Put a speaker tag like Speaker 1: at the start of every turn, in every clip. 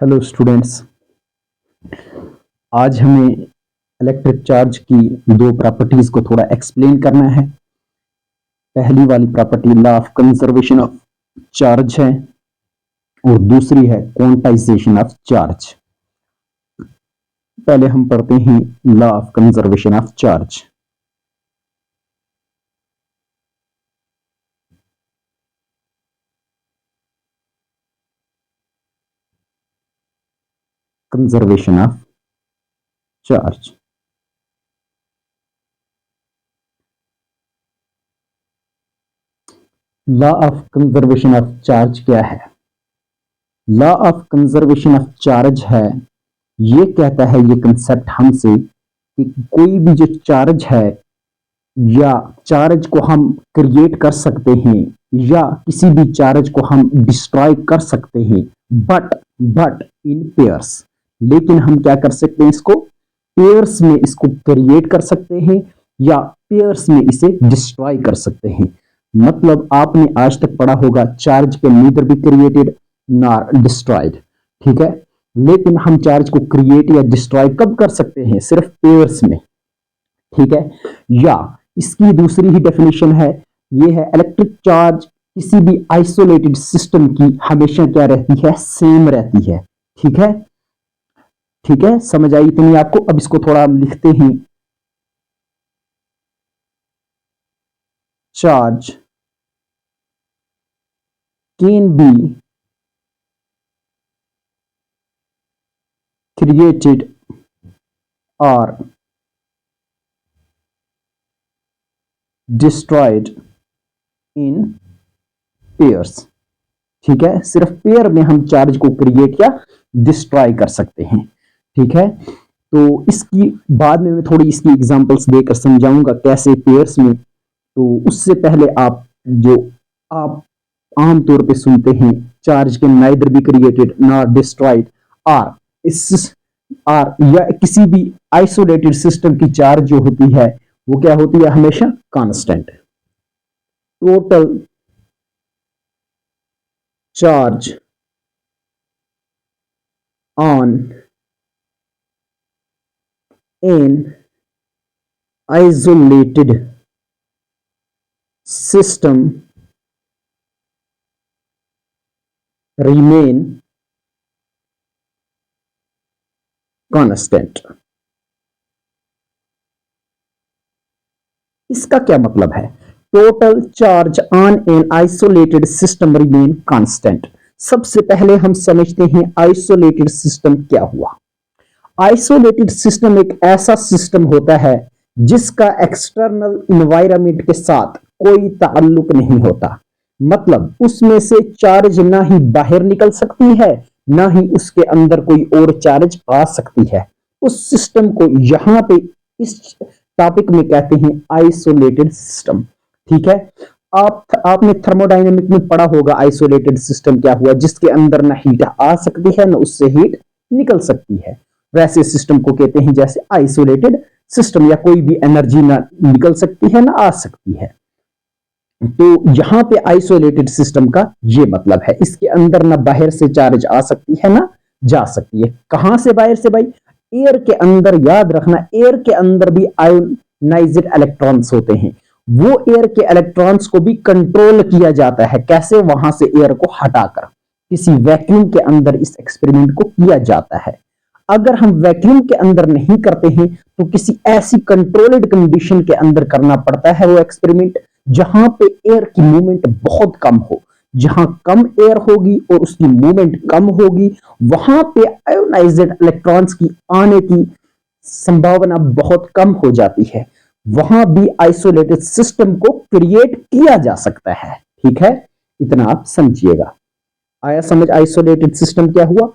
Speaker 1: Hello students. आज हमें electric charge की दो प्रॉपर्टीज को थोड़ा एक्सप्लेन करना है। पहली वाली property law of conservation of charge है और दूसरी है क्वांटाइजेशन ऑफ चार्ज। पहले हम पढ़ते हैं law of conservation of charge. Conservation of charge. Law of conservation of charge क्या है? Law of conservation of charge है, ये कहता है ये कंसेप्ट हमसे कि कोई भी जो चार्ज है या चार्ज को हम क्रिएट कर सकते हैं या किसी भी चार्ज को हम डिस्ट्रॉय कर सकते हैं, बट इन पेयर्स। लेकिन हम क्या कर सकते हैं, इसको पेयर्स में इसको क्रिएट कर सकते हैं या पेयर्स में इसे डिस्ट्रॉय कर सकते हैं। मतलब आपने आज तक पढ़ा होगा charge can neither be created nor destroyed, ठीक है। लेकिन हम चार्ज को क्रिएट या डिस्ट्रॉय कब कर सकते हैं? सिर्फ पेयर्स में, ठीक है। या इसकी दूसरी ही डेफिनेशन है, ये है इलेक्ट्रिक चार्ज किसी भी आइसोलेटेड सिस्टम की हमेशा क्या रहती है? सेम रहती है, ठीक है। ठीक है, समझ आई इतनी आपको? अब इसको थोड़ा हम लिखते हैं। चार्ज कैन बी क्रिएटेड और डिस्ट्रॉयड इन पेयर्स, ठीक है। सिर्फ पेयर में हम चार्ज को क्रिएट या डिस्ट्रॉय कर सकते हैं, ठीक है। तो इसकी बाद में मैं थोड़ी इसकी एग्जांपल्स देकर समझाऊंगा कैसे पेयर्स में। तो उससे पहले आप आमतौर पे सुनते हैं charge can neither be created nor destroyed और इस और या किसी भी आइसोलेटेड सिस्टम की चार्ज जो होती है वो क्या होती है? हमेशा constant. Total charge on an isolated system remain constant। इसका क्या मतलब है? Total charge on an isolated system remain constant. सबसे पहले हम समझते हैं आइसोलेटेड सिस्टम क्या हुआ। आइसोलेटेड सिस्टम एक ऐसा सिस्टम होता है जिसका एक्सटर्नल इन्वायरमेंट के साथ कोई ताल्लुक नहीं होता। मतलब उसमें से चार्ज ना ही बाहर निकल सकती है, ना ही उसके अंदर कोई और चार्ज आ सकती है। उस सिस्टम को यहां पे इस टॉपिक में कहते हैं आइसोलेटेड सिस्टम, ठीक है। आपने थर्मोडायनेमिक में पढ़ा होगा आइसोलेटेड सिस्टम क्या हुआ, जिसके अंदर ना हीट आ सकती है ना उससे हीट निकल सकती है। वैसे सिस्टम को कहते हैं जैसे आइसोलेटेड सिस्टम, या कोई भी एनर्जी ना निकल सकती है ना आ सकती है। तो यहां पे आइसोलेटेड सिस्टम का ये मतलब है, इसके अंदर ना बाहर से चार्ज आ सकती है ना जा सकती है। कहां से बाहर से भाई? एयर के अंदर। याद रखना एयर के अंदर भी आयोनाइज्ड इलेक्ट्रॉन्स होते हैं। वो एयर के इलेक्ट्रॉन्स को भी कंट्रोल किया जाता है। कैसे? वहां से एयर को हटाकर किसी वैक्यूम के अंदर इस एक्सपेरिमेंट को किया जाता है। अगर हम वैक्यूम के अंदर नहीं करते हैं तो किसी ऐसी कंट्रोल्ड कंडीशन के अंदर करना पड़ता है वो एक्सपेरिमेंट जहां पे एयर की मूवमेंट बहुत कम हो। जहां कम एयर होगी और उसकी मूवमेंट कम होगी, वहां पे आयोनाइज्ड इलेक्ट्रॉन्स की आने की संभावना बहुत कम हो जाती है। वहां भी आइसोलेटेड सिस्टम को क्रिएट किया जा सकता है, ठीक है। इतना आप समझिएगा। आया समझ आइसोलेटेड सिस्टम क्या हुआ?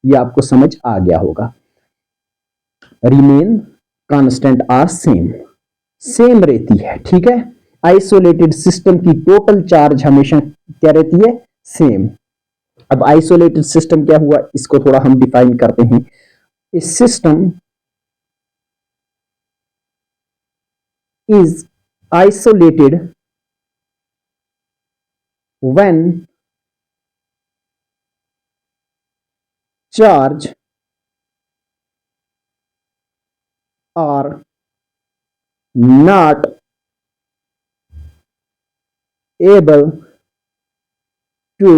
Speaker 1: ये आपको समझ आ गया होगा। Remain constant are same, same रहती है, ठीक है। आइसोलेटेड सिस्टम की टोटल चार्ज हमेशा क्या रहती है? सेम। अब आइसोलेटेड सिस्टम क्या हुआ, इसको थोड़ा हम डिफाइन करते हैं। इस system is isolated when charge are not able to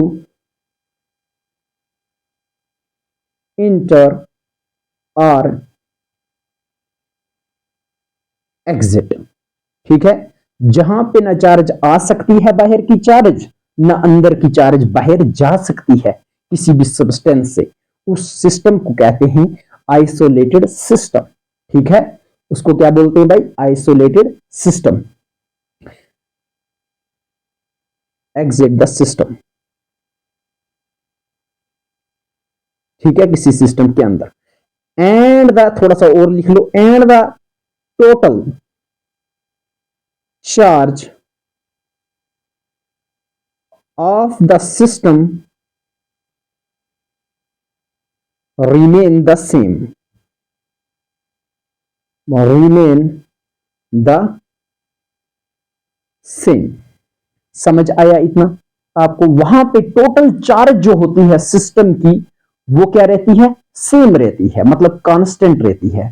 Speaker 1: enter or exit। ठीक है, जहां पे ना चार्ज आ सकती है बाहर की चार्ज, ना अंदर की चार्ज बाहर जा सकती है किसी भी सब्सटेंस से, उस सिस्टम को कहते हैं आइसोलेटेड सिस्टम। ठीक है, उसको क्या बोलते हैं भाई? Isolated system. Exit the system. ठीक है, किसी सिस्टम के अंदर। एंड द, थोड़ा सा और लिख लो, and the total charge of the system remain the same, remain the same। समझ आया इतना आपको? वहां पे टोटल चार्ज जो होती है सिस्टम की, वो क्या रहती है? सेम रहती है, मतलब कांस्टेंट रहती है।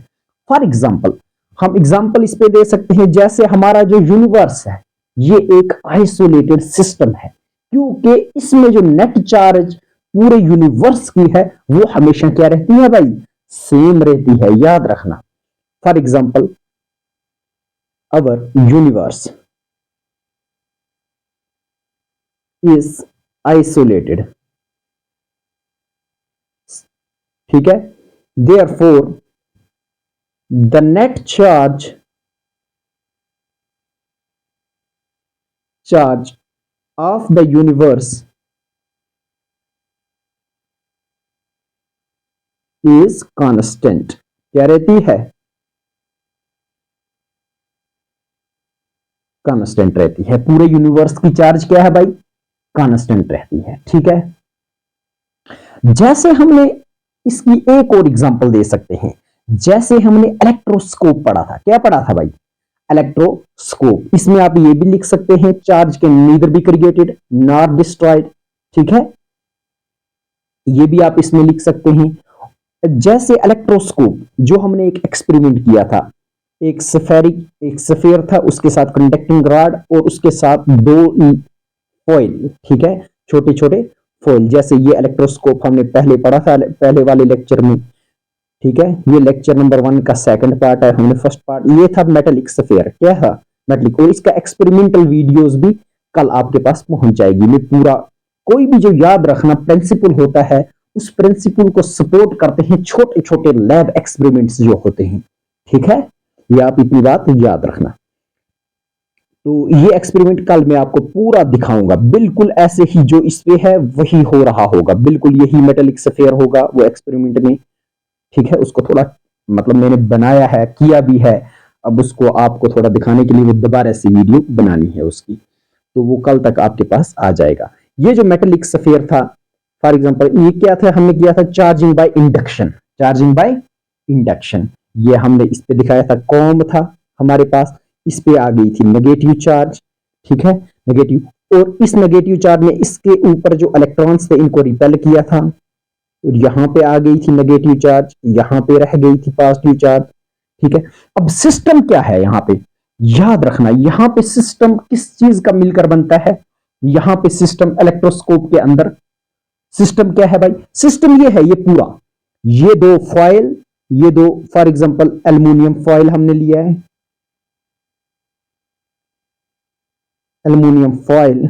Speaker 1: फॉर एग्जांपल, हम एग्जांपल इस पे दे सकते हैं, जैसे हमारा जो यूनिवर्स है ये एक आइसोलेटेड सिस्टम है, क्योंकि इसमें जो नेट चार्ज पूरे यूनिवर्स की है वो हमेशा क्या रहती है भाई? सेम रहती है, याद रखना। For example, our universe is isolated. ठीक है, therefore the net charge of the universe is constant. क्या रहती है? कांस्टेंट रहती है। पूरे यूनिवर्स की चार्ज क्या है भाई? कांस्टेंट रहती है। ठीक है, जैसे हमने इसकी एक और एग्जांपल दे सकते हैं, जैसे हमने इलेक्ट्रोस्कोप पढ़ा था। क्या पढ़ा था भाई? इलेक्ट्रोस्कोप। इसमें आप ये भी लिख सकते हैं, charge can neither be created nor destroyed. ठीक है, ये भी आप इसमें लिख सकते हैं। जैसे इलेक्ट्रोस्कोप, जो हमने एक एक्सपेरिमेंट किया था, एक स्फेयर था, उसके साथ कंडक्टिंग रॉड और उसके साथ दो फॉइल। ठीक है, छोटे छोटे फॉइल। जैसे ये इलेक्ट्रोस्कोप हमने पहले पढ़ा था, पहले वाले लेक्चर में। ठीक है, ये लेक्चर नंबर 1 का सेकंड पार्ट है। हमने फर्स्ट पार्ट, ये था मेटेलिक स्फेयर। क्या था? मेटेलिक। और इसका एक्सपेरिमेंटल वीडियोस भी कल आपके पास पहुंच जाएगी। मैं पूरा, कोई भी जो याद रखना प्रिंसिपल होता है, उस प्रिंसिपल को सपोर्ट करते हैं छोटे छोटे लैब एक्सपेरिमेंट्स जो होते हैं। ठीक है, ये आप इतनी बात याद रखना। तो ये एक्सपेरिमेंट कल मैं आपको पूरा दिखाऊंगा, बिल्कुल ऐसे ही जो इस पे है वही हो रहा होगा, बिल्कुल यही मेटेलिक स्फीयर होगा वो एक्सपेरिमेंट में। ठीक है, उसको थोड़ा मतलब मैंने बनाया है, किया भी है, अब उसको आपको थोड़ा दिखाने के लिए वो दोबारा से वीडियो बनानी है उसकी, तो वो कल तक आपके पास आ जाएगा। ये जो मेटेलिक स्फीयर था, फॉर एग्जांपल, ये क्या था? हमने किया था charging by induction. Charging by induction, ये हमने इस पे दिखाया था। कॉम्ब था हमारे पास, इस पे आ गई थी नेगेटिव चार्ज। ठीक है, नेगेटिव, और इस नेगेटिव चार्ज ने इसके ऊपर जो इलेक्ट्रॉन्स थे इनको रिपेल किया था, और यहां पे आ गई थी नेगेटिव चार्ज, यहां पे रह गई थी पॉजिटिव चार्ज। ठीक है, अब सिस्टम क्या है यहां पे? याद रखना, यहां पे सिस्टम किस चीज का मिलकर बनता है? यहां पे सिस्टम, इलेक्ट्रोस्कोप के अंदर सिस्टम क्या है भाई? सिस्टम ये है, ये पूरा, ये दो फॉइल, ये दो, फॉर एग्जांपल एल्युमिनियम फॉइल हमने लिया है, एल्युमिनियम फॉइल,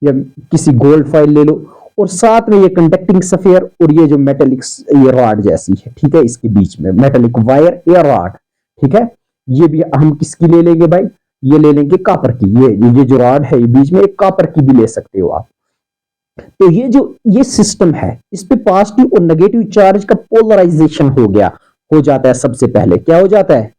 Speaker 1: या किसी गोल्ड फॉइल ले लो, और साथ में ये कंडक्टिंग स्फीयर, और ये जो मेटेलिक ये रॉड जैसी है। ठीक है, इसके बीच में मेटेलिक वायर या रॉड। ठीक है, ये भी हम किसकी ले लेंगे भाई? ये ले लेंगे कॉपर की। ये जो रॉड है, ये बीच में एक कॉपर की भी ले सकते हो आप। तो ये जो ये सिस्टम है, इस पे पॉजिटिव और नेगेटिव चार्ज का पोलराइजेशन हो जाता है। सबसे पहले क्या हो जाता है?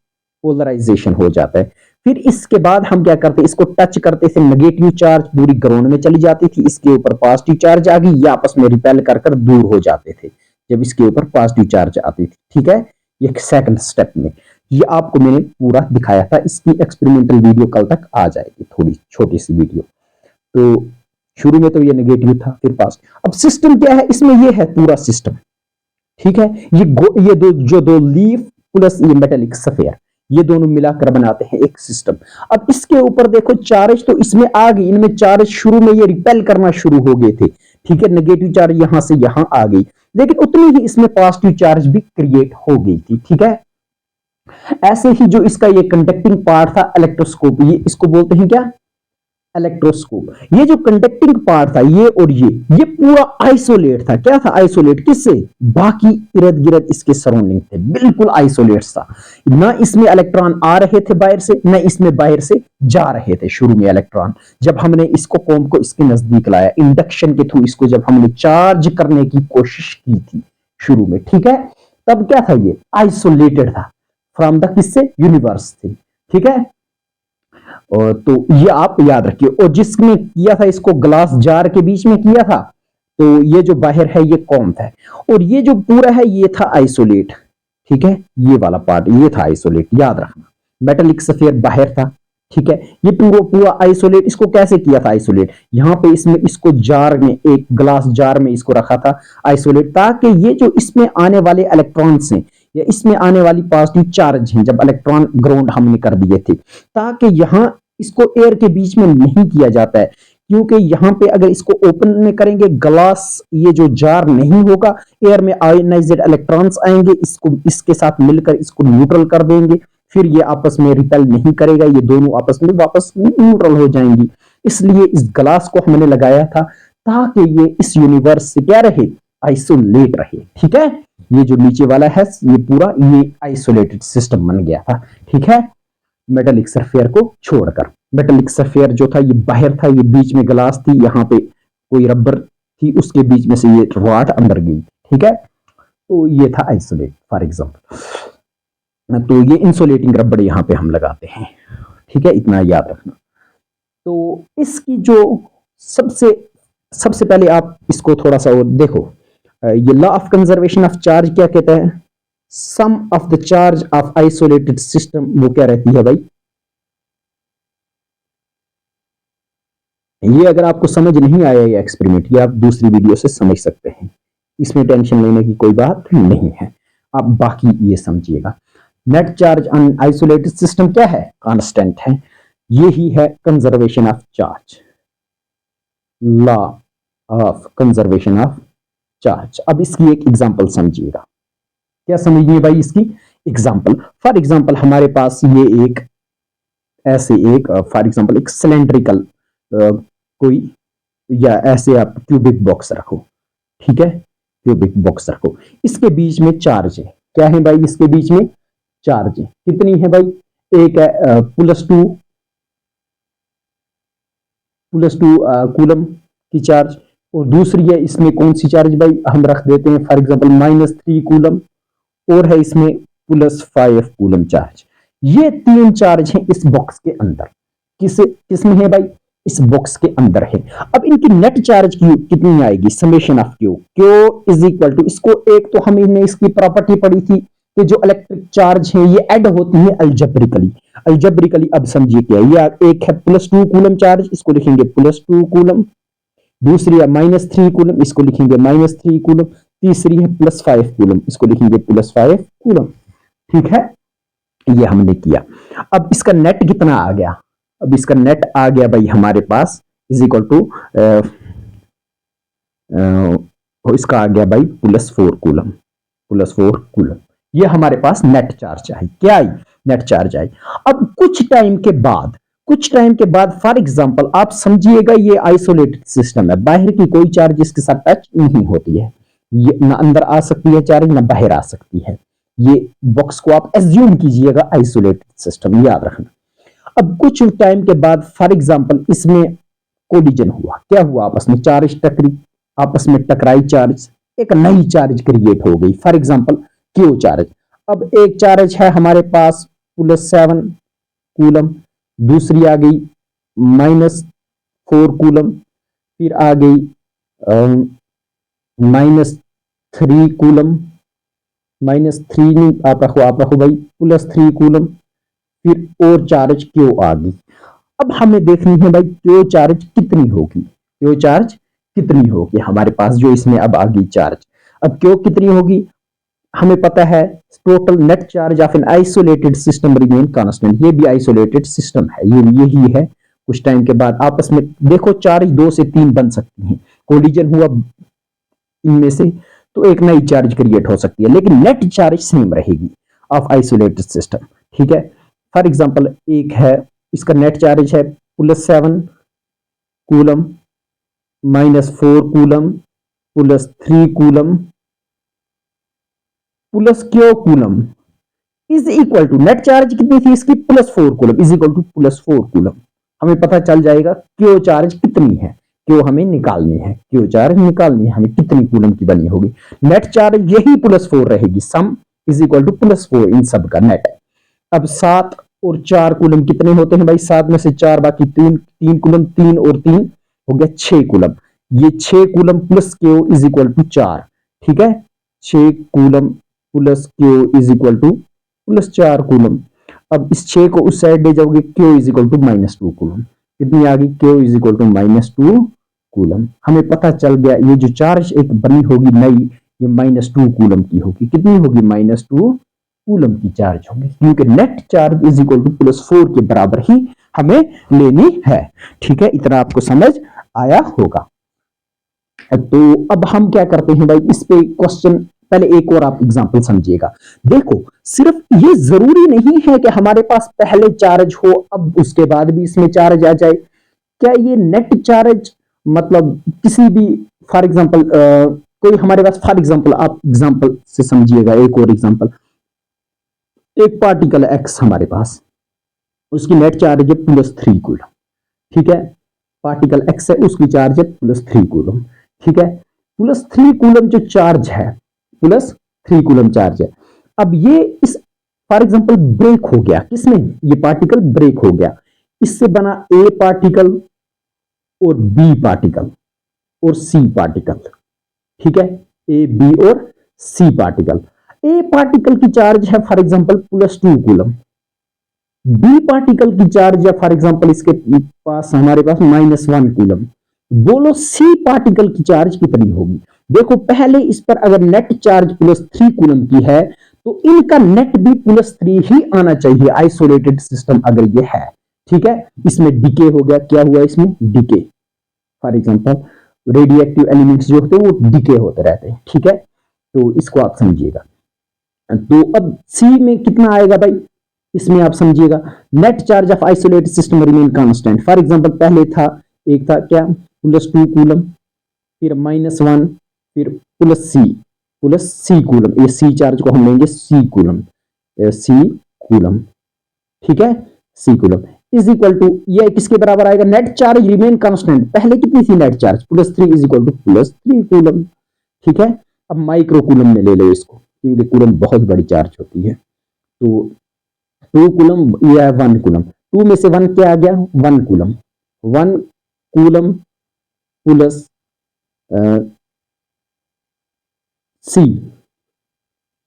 Speaker 1: पोलराइजेशन हो जाता है। फिर इसके बाद हम क्या करते हैं? इसको टच करते थे, नेगेटिव चार्ज पूरी ग्राउंड में चली जाती थी, इसके ऊपर पॉजिटिव चार्ज आ गई, ये आपस में रिपेल कर दूर हो जाते थे जब इसके ऊपर पॉजिटिव चार्ज आती थी। ठीक है, ये सेकंड स्टेप में, ये आपको मैंने पूरा दिखाया था। इसकी एक्सपेरिमेंटल वीडियो कल तक आ जाएगी, थोड़ी छोटी सी वीडियो। तो शुरू में तो ये नेगेटिव था, फिर पॉजिटिव। अब सिस्टम क्या है? इसमें ये है पूरा सिस्टम। ठीक है। ये दो लीफ प्लस ये मेटेलिक सफेयर, ये दोनों मिलाकर बनाते हैं एक सिस्टम। अब इसके ऊपर देखो चार्ज तो इसमें आ गई, इनमें चार्ज शुरू में ये रिपेल करना शुरू हो गए थे, ठीक है, नेगेटिव चार्ज यहां से यहां आ गई, लेकिन उतनी ही इसमें पॉजिटिव चार्ज भी क्रिएट हो गई थी, ठीक है। ऐसे ही जो इसका ये कंडक्टिंग पार्ट था इलेक्ट्रोस्कोप, ये इसको बोलते हैं क्या, इलेक्ट्रोस्कोप। ये जो कंडक्टिंग पार्ट था ये और ये पूरा आइसोलेट था। क्या था आइसोलेट, किससे, बाकी इर्द गिर्द इसके सराउंडिंग थे, बिल्कुल आइसोलेट था। ना इसमें इलेक्ट्रॉन आ रहे थे बाहर से, ना इसमें बाहर से जा रहे थे। शुरू में इलेक्ट्रॉन जब हमने इसको कॉम्ब को इसके नजदीक लाया इंडक्शन के थ्रू, इसको जब हमने चार्ज करने की कोशिश की थी शुरू में, ठीक है, तब क्या था, ये आइसोलेटेड था फ्रॉम द किससे, यूनिवर्स थी, ठीक है। और तो ये आप याद रखिए। और जिसने किया था इसको ग्लास जार के बीच में किया था, तो ये जो बाहर है ये कॉम्ब है, और ये जो पूरा है ये था आइसोलेट, ठीक है, ये वाला पार्ट ये था आइसोलेट, याद रखना। मेटेलिक सफेयर बाहर था, ठीक है, ये पूरा पूरा आइसोलेट। इसको कैसे किया था आइसोलेट, यहां पे इसमें इसको जार में, एक ग्लास जार में इसको रखा था आइसोलेट, ताकि ये जो इसमें आने वाले इलेक्ट्रॉन्स हैं या इसमें आने वाली पॉजिटिव चार्ज हैं, जब इलेक्ट्रॉन ग्राउंड हमने कर दिए थे, ताकि यहां इसको एयर के बीच में नहीं किया जाता है, क्योंकि यहां पे अगर इसको ओपन में करेंगे ग्लास, ये जो जार नहीं होगा, एयर में आयोनाइज्ड इलेक्ट्रॉन्स आएंगे, इसको इसके साथ मिलकर इसको न्यूट्रल कर देंगे, फिर ये आपस में रिपेल नहीं करेगा, ये दोनों आपस में वापस न्यूट्रल हो जाएंगी। इसलिए इस ग्लास को हमने लगाया था ताकि ये इस यूनिवर्स से क्या रहे, आइसोलेट रहे, ठीक है। ये जो नीचे वाला है ये पूरा ये आइसोलेटेड सिस्टम बन गया था, ठीक है, मेटेलिक सरफेयर को छोड़कर। मेटेलिक सरफेयर जो था ये बाहर था, ये बीच में ग्लास थी, यहाँ पे कोई रबर थी, उसके बीच में से ये रॉड अंदर गई, ठीक है। तो ये था आइसोलेट फॉर एग्जांपल। तो ये इंसुलेटिंग रबर यहाँ पे हम लगाते हैं, ठीक है, इतना याद रखना। तो इसकी जो सबसे पहले आप इसको थोड़ा सा और देखो, ये law of conservation of charge क्या कहता है, sum of the charge of isolated system, वो क्या रहती है भाई, ये अगर आपको समझ नहीं आया ये एक्सपेरिमेंट, ये आप दूसरी वीडियो से समझ सकते हैं, इसमें टेंशन लेने की कोई बात नहीं है, आप बाकी ये समझिएगा। Net charge on isolated system क्या है, कांस्टेंट है, यही है conservation of charge, law of conservation of charge. अब इसकी एक एग्जांपल समझिएगा, क्या समझिए भाई इसकी एग्जांपल। फॉर एग्जांपल हमारे पास ये एक ऐसे एक फॉर एग्जांपल एक सिलेंड्रिकल कोई, या ऐसे आप क्यूबिक बॉक्स रखो, ठीक है, क्यूबिक बॉक्स रखो, इसके बीच में चार्ज है, क्या है भाई, इसके बीच में चार्ज है, कितनी है भाई, एक है +2 कूलम की चार्ज, और दूसरी है इसमें कौन सी चार्ज भाई, हम रख देते हैं फॉर एग्जांपल -3 कूलम, और है इसमें +5 कूलम चार्ज। ये 3 चार्ज हैं इस बॉक्स के अंदर, किसमें है भाई, इस बॉक्स के अंदर है। अब इनकी नेट चार्ज कितनी आएगी, summation of Q is equal to, इसको एक तो हमने इसकी प्रॉपर्टी पढ़ी थी कि जो इलेक्ट्रिक चार्ज है ये ऐड होती है अल्जेब्रिकली। अब समझिए क्या, ये एक है +2 कूलम चार्ज, इसको लिखेंगे +2 कूलम, दूसरी है -3 कूलम, इसको लिखेंगे -3 कूलम, तीसरी है +5 कूलम, इसको लिखेंगे +5 कूलम, ठीक है, ये हमने किया। अब इसका नेट कितना आ गया, अब इसका नेट आ गया भाई हमारे पास इज इक्वल टू इसका आ गया भाई +4 कूलम, ये हमारे पास नेट चार्ज आई, क्या आई, नेट चार्ज आई। अब कुछ टाइम के बाद फॉर एग्जांपल आप समझिएगा ये आइसोलेटेड सिस्टम है, बाहर की कोई चार्ज इसके साथ टच नहीं होती है, ये ना अंदर आ सकती है चार्ज, ना बाहर आ सकती है, ये बॉक्स को आप एज्यूम कीजिएगा आइसोलेटेड सिस्टम, याद रखना। अब कुछ टाइम के बाद फॉर एग्जांपल इसमें कोलिजन हुआ, क्या हुआ, आपस में चार्ज आपस में टकराई चार्ज, एक नई चार्ज क्रिएट हो गई, फॉर एग्जांपल क्यू चार्ज। अब एक चार्ज है हमारे पास +7 कूलम, दूसरी आ गई -4 कूलम, फिर आ गई -3 कूलम, -3 नहीं आप रखो भाई +3 कूलम, फिर और चार्ज क्यू आ गई। अब हमें देखनी है भाई क्यू चार्ज कितनी होगी, हमारे पास जो इसमें अब आ गई चार्ज, अब क्यू कितनी होगी हमें पता है total net charge of an isolated system remain constant, ये भी आइसोलेटेड सिस्टम है, ये यही है। कुछ टाइम के बाद आपस में देखो चार्ज 2 से 3 बन सकती हैं, कोलिजन हुआ इनमें से तो एक नई चार्ज क्रिएट हो सकती है, लेकिन नेट चार्ज सेम रहेगी ऑफ आइसोलेटेड सिस्टम। ठीक है, फॉर एग्जांपल एक है, इसका नेट चार्ज है +7 coulomb, -4 coulomb, +3 coulomb, +Q coulomb is equal to, net charge कितनी थी इसकी +4 coulomb is equal to +4 coulomb. हमें पता चल जाएगा क्यू चार्ज कितनी है, क्यू हमें निकालनी है, क्यू चार्ज निकालनी है हमें, कितनी कूलम की बनी होगी। नेट चार्ज यही +4 रहेगी, सम इज इक्वल टू +4 इन सब का नेट। अब 7 और 4 कूलम कितने होते हैं भाई, 7 में से 4 बाकी 3 कूलम, 3 और 3 हो गया 6 कूलम, ये 6 coulomb plus Q is equal to 4। ठीक है, 6 coulomb plus Q is equal to +4 coulomb. अब इस 6 को उस साइड ले जाओगे, Q is equal to -2 coulomb, कितनी आ गई, Q is equal to -2 coulomb. हमें पता चल गया ये जो चार्ज एक बनी होगी नई, ये -2 कूलम की होगी, कितनी होगी, -2 कूलम की चार्ज होगी, क्योंकि net charge is equal to +4 के बराबर ही हमें लेनी है। ठीक है, इतना आपको समझ आया होगा। तो अब हम क्या करते हैं भाई, इस पे क्वेश्चन, पहले एक और आप एग्जांपल समझिएगा। देखो सिर्फ ये जरूरी नहीं है कि हमारे पास पहले चार्ज हो अब उसके बाद भी इसमें चार्ज आ जाए। क्या ये नेट चार्ज मतलब किसी भी, फॉर एग्जांपल कोई हमारे पास, फॉर एग्जांपल आप एग्जांपल से समझिएगा, एक और एग्जांपल, एक पार्टिकल एक्स हमारे पास, उसकी नेट चार्ज है +3 कूलम। ठीक है, पार्टिकल एक्स है, उसकी चार्ज है +3 कूलम। ठीक है, +3 कूलम जो चार्ज है, +3 कूलम चार्ज है। अब ये इस, फॉर एग्जांपल ब्रेक हो गया, किसमें, ये पार्टिकल ब्रेक हो गया, इससे बना ए पार्टिकल और बी पार्टिकल और सी पार्टिकल। ठीक है, ए बी और सी पार्टिकल। ए पार्टिकल की चार्ज है फॉर एग्जांपल +2 कूलम, बी पार्टिकल की चार्ज है फॉर एग्जांपल इसके पास, हमारे पास -1 कूलम। बोलो सी पार्टिकल की चार्ज कितनी होगी। देखो पहले इस पर अगर नेट चार्ज +3 कूलम की है तो इनका नेट भी +3 ही आना चाहिए, आइसोलेटेड सिस्टम अगर ये है। ठीक है, इसमें डीके हो गया, क्या हुआ इसमें, decay. For example radioactive elements जो होते हैं वो डीके होते रहते हैं। ठीक है, तो इसको आप समझिएगा। तो अब सी में कितना आएगा भाई, इसमें आप समझिएगा, net charge of isolated system remain constant. For example पहले था, एक था क्या, +2 कूलम, फिर -1, फिर +C कूलम, ये सी चार्ज को हम लेंगे सी कूलम, सी कूलम। ठीक है, सी कूलम इज इक्वल टू, ये किसके बराबर आएगा, नेट चार्ज रिमेन कांस्टेंट, पहले कितनी थी net charge +3 is equal to +3 coulomb. ठीक है, अब माइक्रो कूलम में ले लो इसको, क्योंकि कूलम बहुत बड़ी चार्ज होती है। तो 2 कूलम या 1 कूलम, 2 में से 1 क्या आ गया, 1 कूलम, 1 कूलम प्लस सी।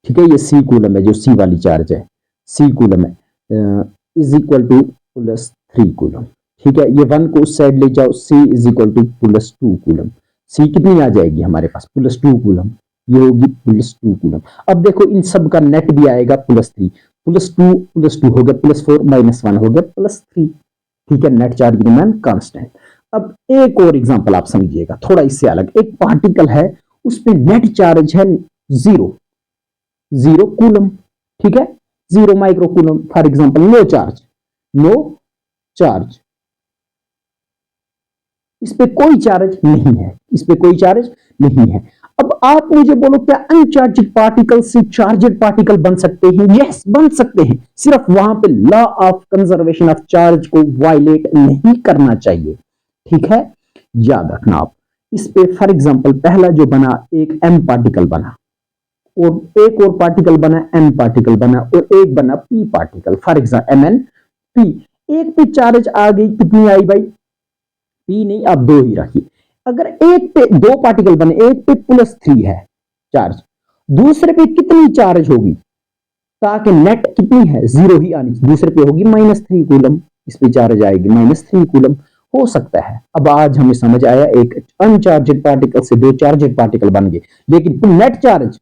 Speaker 1: ठीक है, ये सी कूलम है, जो सी वाली चार्ज है, सी कूलम है, इज इक्वल टू +3 कूलम। ठीक है, ये 1 को उस साइड ले जाओ, सी इज इक्वल टू +2 कूलम। सी कितनी आ जाएगी हमारे पास, +2 कूलम, ये होगी +2 कूलम। अब देखो इन सब का नेट भी आएगा +3, +2 हो गया, +4 -1 हो गया +3। ठीक है, नेट चार्ज रिमेन कांस्टेंट। अब एक और एग्जांपल आप समझिएगा, थोड़ा इससे अलग, एक पार्टिकल है उस पे नेट चार्ज है 0 कूलम। ठीक है, 0 micro coulomb, for example no charge, इस पे कोई चार्ज नहीं है, इस पे कोई चार्ज नहीं है। अब आप मुझे बोलो क्या अनचार्जड पार्टिकल से चार्जड पार्टिकल बन सकते हैं, यस बन सकते हैं, सिर्फ वहां पे law of conservation of charge को वायलेट नहीं करना चाहिए। ठीक है, याद रखना आप। इस पे फॉर एग्जांपल पहला जो बना, एक m पार्टिकल बना और एक और पार्टिकल बना, n पार्टिकल बना और एक बना p particle, for example MnP। एक पे चार्ज आ गई, कितनी आई भाई, p नहीं, अब 2 ही रखिए। अगर एक पे 2 पार्टिकल बने, एक पे +3 है चार्ज, दूसरे पे कितनी चार्ज होगी, ताकि नेट कितनी है, 0 ही आनी, दूसरे पे होगी -3 कूलम, इस पे चार्ज आएगी -3 कूलम। हो सकता है, अब आज हमें समझ आया, एक अनचार्जड पार्टिकल से 2 चार्जड पार्टिकल बन गए, लेकिन net charge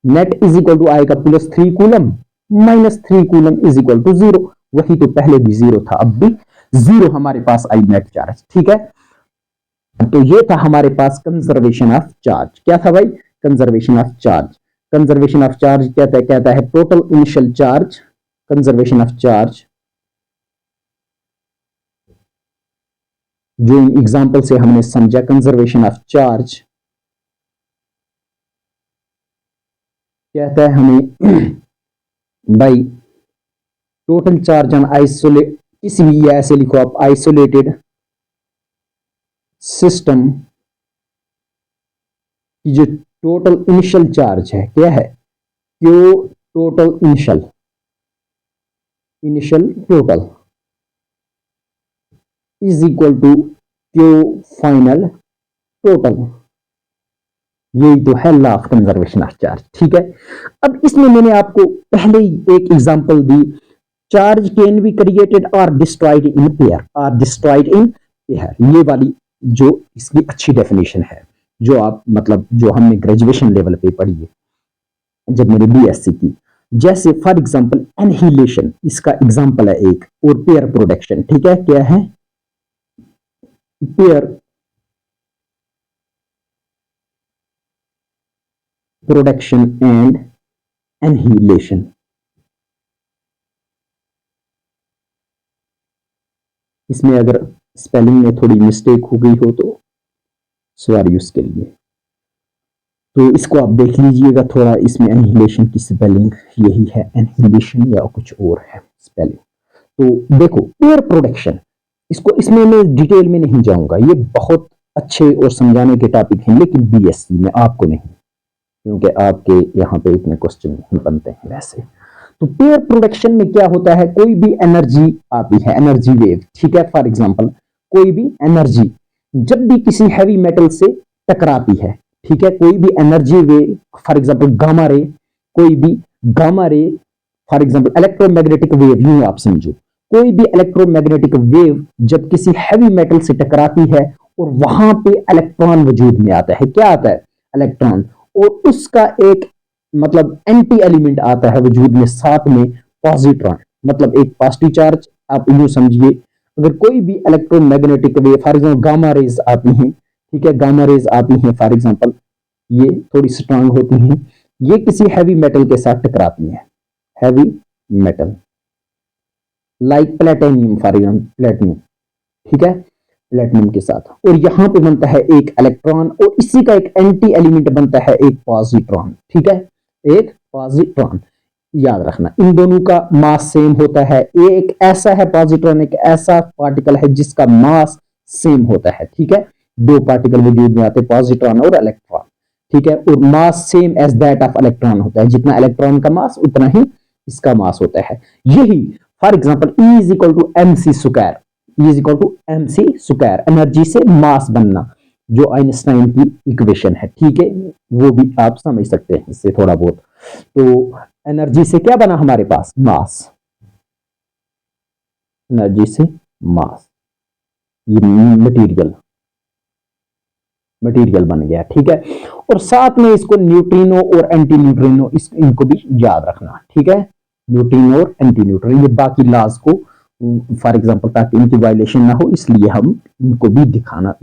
Speaker 1: net is equal to आएगा +3 coulomb, -3 coulomb is equal to 0। वही तो पहले भी 0 था, अब भी 0 हमारे पास आई नेट चार्ज। ठीक है, तो ये था हमारे पास कंजर्वेशन ऑफ चार्ज। क्या था भाई? Conservation of charge. Conservation of charge कहता है total initial charge, conservation of charge, जो एग्जांपल से हमने समझा। कंजर्वेशन ऑफ चार्ज कहता है हमें भाई टोटल चार्ज ऑन आइसोलेट, किसी भी ऐसे लिखो आप, आइसोलेटेड सिस्टम की जो टोटल इनिशियल चार्ज है, क्या है? Q total initial, initial total is equal to Q final total. यही तो है law of conservation of charge. ठीक है, अब इसमें मैंने आपको पहले ही एक एग्जांपल दी, चार्ज कैन बी क्रिएटेड और डिस्ट्रॉयड इन पेयर, और डिस्ट्रॉयड इन पेयर। ये वाली जो इसकी अच्छी डेफिनेशन है, जो आप मतलब जो हमने ग्रेजुएशन लेवल पे पढ़ी है जब मैंने बीएससी की। जैसे फॉर एग्जांपल एनहिलेशन, इसका एग्जांपल है एक, और पेयर प्रोडक्शन। ठीक है, क्या है? Pair production and annihilation. इसमें अगर स्पेलिंग में थोड़ी मिस्टेक हो गई हो तो सॉरी उसके लिए, तो इसको आप देख लीजिएगा थोड़ा, इसमें एनहिलेशन की स्पेलिंग यही है, एनहिलेशन या कुछ और है स्पेलिंग। तो देखो पेयर प्रोडक्शन, इसको इसमें मैं डिटेल में नहीं जाऊंगा, ये बहुत अच्छे और समझाने के टॉपिक हैं, लेकिन बीएससी में आपको नहीं, क्योंकि आपके यहाँ पे इतने क्वेश्चन नहीं बनते हैं वैसे। तो पेयर प्रोडक्शन में क्या होता है, कोई भी एनर्जी आती है, एनर्जी वेव। ठीक है, फॉर एग्जांपल कोई भी एनर्जी जब भी किसी हैवी मेटल से टकराती है, ठीक है, कोई भी energy wave, for example gamma ray, कोई भी gamma ray, for example electromagnetic wave, यूं आप समझो, कोई भी इलेक्ट्रोमैग्नेटिक वेव जब किसी हैवी मेटल से टकराती है और वहां पे इलेक्ट्रॉन वजूद में आता है, क्या आता है? इलेक्ट्रॉन, और उसका एक मतलब एंटी एलिमेंट आता है वजूद में, साथ में पॉजिट्रॉन, मतलब एक पॉजिटिव चार्ज। आप यूं समझिए, अगर कोई भी electromagnetic wave, for example gamma rays आती हैं, ठीक है, गामा रेज आती हैं फॉर एग्जांपल, ये थोड़ी स्ट्रांग होती हैं, ये किसी हैवी मेटल के साथ टकराती हैं, heavy metal like platinum, for example platinum, ठीक है, प्लेटिनियम के साथ, और यहां पे बनता है एक इलेक्ट्रॉन, और इसी का एक एंटी एलिमेंट बनता है एक पॉजिट्रॉन। ठीक है, एक पॉजिट्रॉन। याद रखना इन दोनों का मास सेम होता है, एक ऐसा है पॉजिट्रॉन, एक ऐसा पार्टिकल है जिसका मास सेम होता है। ठीक है, दो पार्टिकल वजूद में आते हैं, पॉजिट्रॉन और इलेक्ट्रॉन। ठीक है, और mass same as that of electron होता है, जितना इलेक्ट्रॉन का मास उतना ही इसका मास होता है। यही for example E is equal to M C square, E is equal to M C square, energy से मास बनना, जो आइंस्टाइन की इक्वेशन है। ठीक है, वो भी आप समझ सकते हैं इससे थोड़ा बहुत। तो एनर्जी से क्या बना हमारे पास? मास, एनर्जी से मास, ये मटेरियल, मटेरियल बन गया। ठीक है, और साथ में इसको न्यूट्रिनो और एंटी न्यूट्रिनो, इनको भी याद रखना। ठीक है, न्यूट्रिनो और एंटी न्यूट्रिनो, ये बाकी लॉज को फॉर एग्जांपल ताकि इनकी वायलेशन ना हो, इसलिए हम इनको भी दिखाना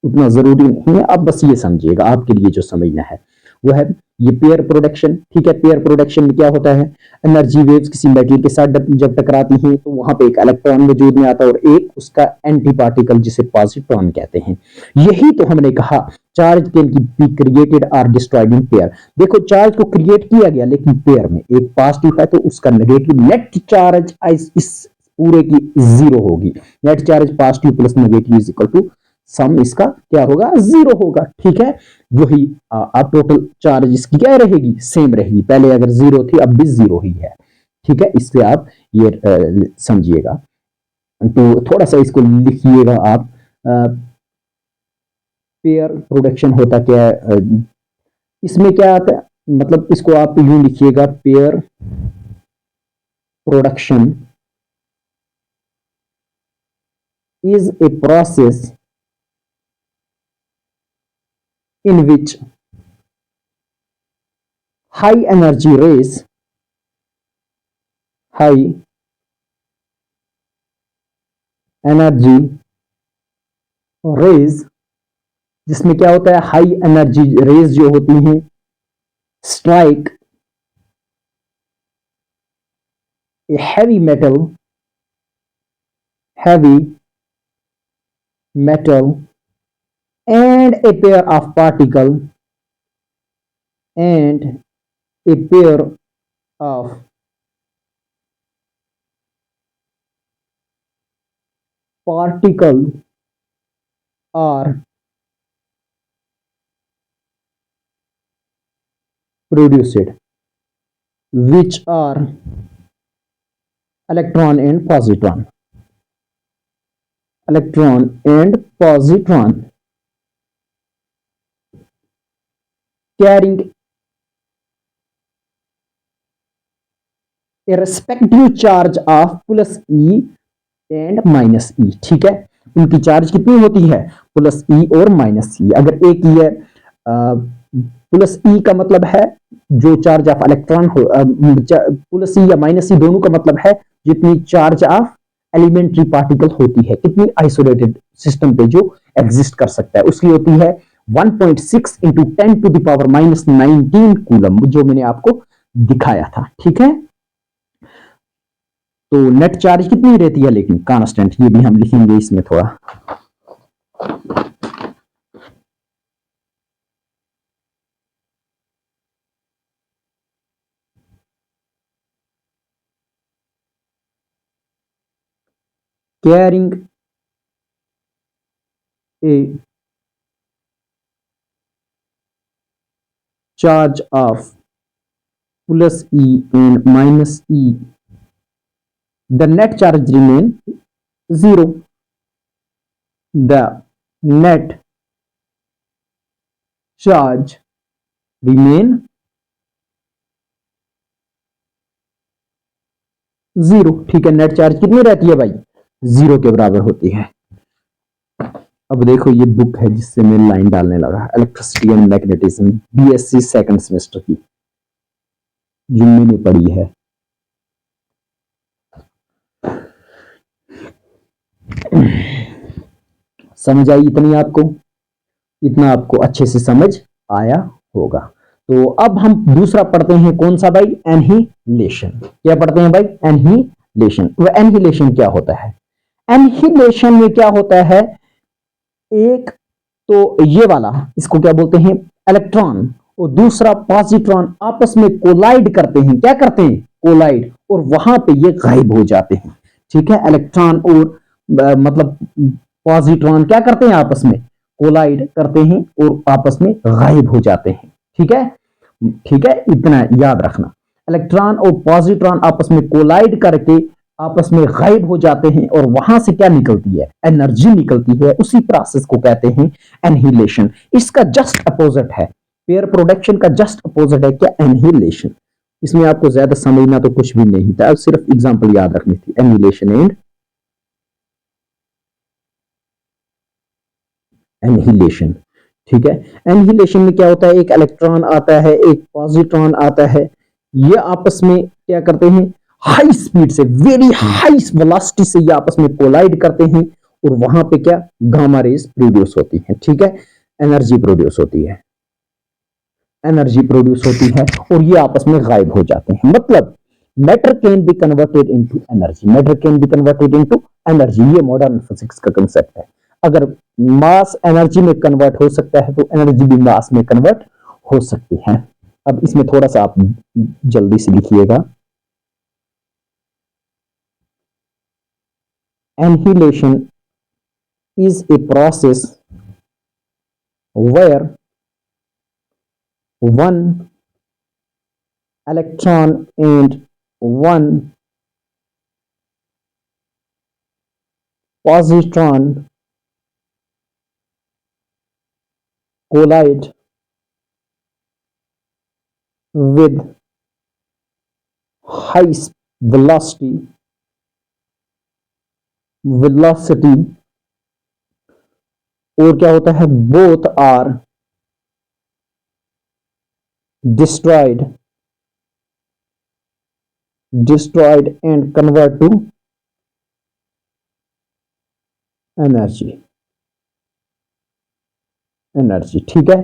Speaker 1: उतना जरूरी नहीं है। आप बस ये समझिएगा, आपके लिए जो समझना है वो है ये पेयर प्रोडक्शन। ठीक है, पेयर प्रोडक्शन में क्या होता है, एनर्जी वेव्स किसी मेटल के साथ जब टकराती हैं तो वहां पे एक इलेक्ट्रॉन वजूद में आता है और एक उसका एंटी पार्टिकल जिसे पॉजिट्रॉन कहते हैं। यही तो हमने कहा चार्ज कैन बी क्रिएटेड और डिस्ट्रॉयड इन पेयर। देखो चार्ज को क्रिएट किया गया लेकिन पेयर में, एक पॉजिटिव है तो उसका नेगेटिव, नेट चार्ज इस पूरे की जीरो होगी। Net charge positive plus negative is equal to sum, इसका क्या होगा? जीरो होगा। ठीक है, वही अब टोटल चार्ज इसकी क्या रहेगी? सेम रहेगी, पहले अगर जीरो थी अब भी जीरो ही है। ठीक है, इससे आप ये समझिएगा। तो थोड़ा सा इसको लिखिएगा आप, पेयर प्रोडक्शन होता क्या है, इसमें क्या आता है, मतलब इसको आप यूं लिखिएगा, pair production is a process in which high energy rays, high energy rays, जिसमें क्या होता है, हाई एनर्जी रेज जो होती हैं strike a heavy metal and a pair of particle and a pair of particle are produced, which are electron and positron, electron and positron carrying a respective charge of plus E and minus E. ठीक है, उनकी charge कितनी होती है, plus ई और minus ई। अगर एक ई है, प्लस ई का मतलब है जो चार्ज ऑफ इलेक्ट्रॉन हो, प्लस ई या माइनस ई दोनों का मतलब है जितनी चार्ज ऑफ एलिमेंट्री पार्टिकल होती है, कितनी आइसोलेटेड सिस्टम पे जो एग्जिस्ट कर सकता है, उसकी होती है 1.6 into 10 to the power minus 19 coulomb, जो मैंने आपको दिखाया था। ठीक है, तो नेट चार्ज कितनी रहती है लेकिन कांस्टेंट, ये भी हम लिखेंगे इसमें थोड़ा। Carrying a charge of plus E and minus E, the net charge remain 0, the net charge remain 0। ठीक है, नेट चार्ज कितनी रहती है भाई, 0 के बराबर होती है। अब देखो ये बुक है जिससे मैं लाइन डालने लगा, electricity and magnetism, BSc second semester की, जो मैंने पढ़ी है। समझ आई इतनी आपको, इतना आपको अच्छे से समझ आया होगा। तो अब हम दूसरा पढ़ते हैं, कौन सा भाई, एनहिलेशन। क्या पढ़ते हैं भाई, एनहिलेशन। वह एनहिलेशन क्या होता है, एनहिलेशन में क्या होता है, एक तो ये वाला इसको क्या बोलते हैं, इलेक्ट्रॉन, और दूसरा पॉजिट्रॉन आपस में कोलाइड करते हैं। क्या करते हैं, कोलाइड, और वहां पे ये गायब हो जाते हैं। ठीक है, इलेक्ट्रॉन और मतलब पॉजिट्रॉन क्या करते हैं, आपस में कोलाइड करते हैं और आपस में गायब हो जाते हैं। ठीक है, ठीक है, इतना याद रखना। इलेक्ट्रॉन और पॉजिट्रॉन आपस में कोलाइड करके आपस में गायब हो जाते हैं और वहां से क्या निकलती है, एनर्जी निकलती है। उसी प्रोसेस को कहते हैं एनहिलेशन। इसका जस्ट अपोजिट है, पेयर प्रोडक्शन का जस्ट अपोजिट है क्या, एनहिलेशन। इसमें आपको ज्यादा समझना तो कुछ भी नहीं था, सिर्फ एग्जांपल याद रखनी थी, एनहिलेशन एंड एनहिलेशन। ठीक है, एनहिलेशन में क्या होता है, एक इलेक्ट्रॉन आता है, एक पॉजिट्रॉन आता है, ये आपस में क्या करते हैं, हाई स्पीड से, वेरी हाई वेलोसिटी से ये आपस में कोलाइड करते हैं और वहां पे क्या, गामा रेज प्रोड्यूस होती है। ठीक है, एनर्जी प्रोड्यूस होती है, एनर्जी प्रोड्यूस होती है और ये आपस में गायब हो जाते हैं। मतलब matter can be converted into energy, matter can be converted into energy, ये मॉडर्न फिजिक्स का कंसेप्ट है। अगर मास एनर्जी में कन्वर्ट हो सकता है तो एनर्जी भी मास में कन्वर्ट हो सकती है। अब इसमें थोड़ा सा आप जल्दी से लिखिएगा, annihilation is a process where one electron and one positron collide with high velocity और क्या होता है, both are destroyed destroyed and convert to energy. Energy ठीक है।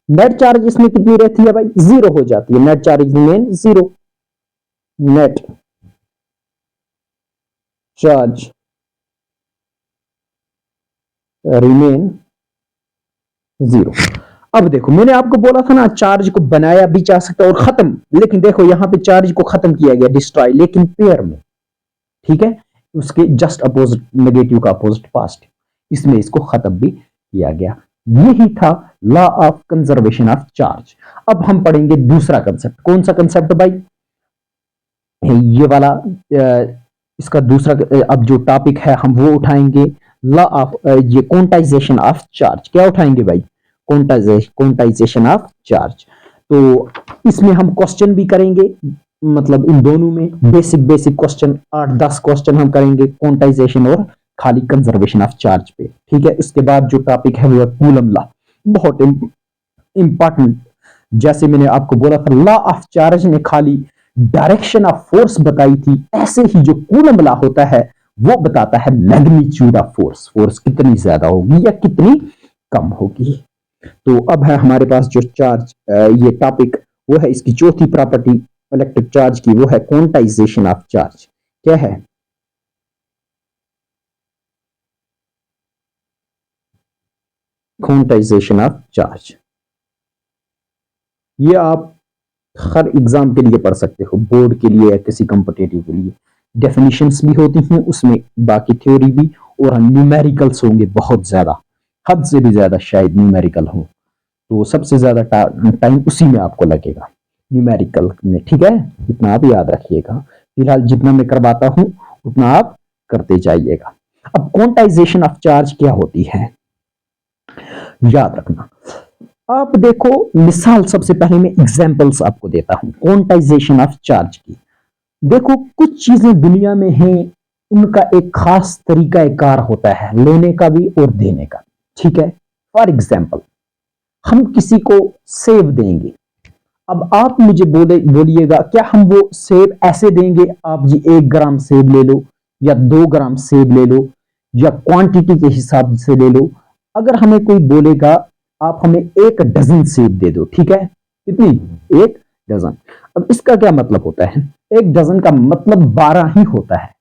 Speaker 1: नेट चार्ज इसमें कितनी रहती है भाई, जीरो हो जाती है। Net charge remain zero. Net charge remain zero. अब देखो मैंने आपको बोला था ना चार्ज को बनाया भी जा सकता है और खत्म, लेकिन देखो यहां पे चार्ज को खत्म किया गया डिस्ट्रॉय, लेकिन पेयर में। ठीक है, उसके जस्ट अपोजिट, नेगेटिव का अपोजिट पास्ट, इसमें इसको खत्म भी किया गया। यही था law of conservation of charge. अब हम पढ़ेंगे दूसरा कंसेप्ट। कौन सा कंसेप्ट भाई, ये वाला इसका दूसरा अब जो टॉपिक है हम वो उठाएंगे, लॉ ऑफ ये क्वांटाइजेशन ऑफ चार्ज। क्या उठाएंगे भाई, क्वांटाइजेशन ऑफ चार्ज। तो इसमें हम क्वेश्चन भी करेंगे, मतलब इन दोनों में बेसिक क्वेश्चन 8-10 क्वेश्चन हम करेंगे क्वांटाइजेशन और खाली कंजर्वेशन ऑफ चार्ज पे। ठीक है, उसके बाद जो टॉपिक है वो है कूलम लॉ, बहुत इंपॉर्टेंट। जैसे मैंने आपको बोला था लॉ ऑफ चार्ज ने खाली डायरेक्शन ऑफ फोर्स बताई थी, ऐसे ही जो कूलम लॉ होता है वो बताता है मैग्नीट्यूड ऑफ फोर्स, फोर्स कितनी ज्यादा होगी या कितनी कम होगी। तो अब है हमारे पास जो चार्ज ये टॉपिक वो है इसकी चौथी प्रॉपर्टी इलेक्ट्रिक चार्ज की, वो है क्वांटाइजेशन ऑफ चार्ज। क्या है, क्वांटाइजेशन ऑफ चार्ज। ये आप हर एग्जाम के लिए पढ़ सकते हो, बोर्ड के लिए या किसी कॉम्पिटिटिव के लिए। डेफिनेशंस भी होती हैं उसमें, बाकी थ्योरी भी, और न्यूमेरिकल्स होंगे बहुत ज्यादा, हद से भी ज्यादा शायद न्यूमेरिकल हो। तो सबसे ज्यादा टाइम उसी में आपको लगेगा, न्यूमेरिकल में। ठीक है, इतना आप याद रखिएगा। फिलहाल जितना मैं करवाता हूं उतना आप करते जाइएगा। अब क्वांटाइजेशन ऑफ चार्ज क्या होती है, याद रखना। आप देखो मिसाल, सबसे पहले मैं एग्जांपल्स आपको देता हूं क्वांटाइजेशन ऑफ चार्ज की। देखो कुछ चीजें दुनिया में हैं, उनका एक खास तरीका कार होता है लेने का भी और देने का। ठीक है, फॉर एग्जाम्पल हम किसी को सेब देंगे। अब आप मुझे बोलिएगा क्या हम वो सेब ऐसे देंगे, आप जी 1 ग्राम सेब ले लो या 2 ग्राम सेब ले लो या क्वांटिटी के हिसाब से ले लो। अगर हमें कोई बोलेगा आप हमें 1 डजन सेब दे दो, ठीक है, कितनी, 1 डजन। अब इसका क्या मतलब होता है, 1 डजन का मतलब 12 ही होता है,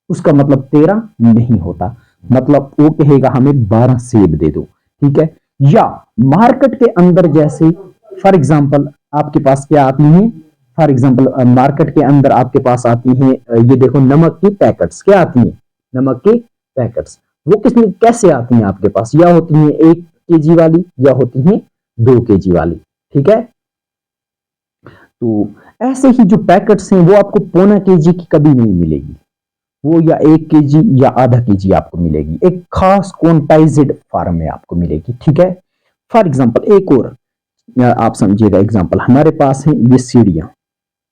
Speaker 1: उसका मतलब 13 नहीं होता। मतलब वो कहेगा हमें 12 सेब दे दो। ठीक है, या मार्केट के अंदर जैसे फॉर एग्जांपल आपके पास क्या आती हैं, फॉर एग्जांपल मार्केट के अंदर आपके पास आती हैं ये देखो नमक की पैकेट्स। क्या आती हैं, नमक की पैकेट्स। वो किसमें कैसे आती हैं आपके पास, या होती हैं 1 केजी वाली या होती हैं 2 केजी वाली। ठीक है, तो ऐसे ही जो पैकेट्स हैं वो आपको पौना केजी की कभी नहीं मिलेगी, वो या 1 केजी या आधा केजी आपको मिलेगी, एक खास क्वांटाइज्ड फॉर्म में आपको मिलेगी। ठीक है, फॉर एग्जांपल एक और आप समझिएगा एग्जांपल, हमारे पास है ये सीढ़ियां।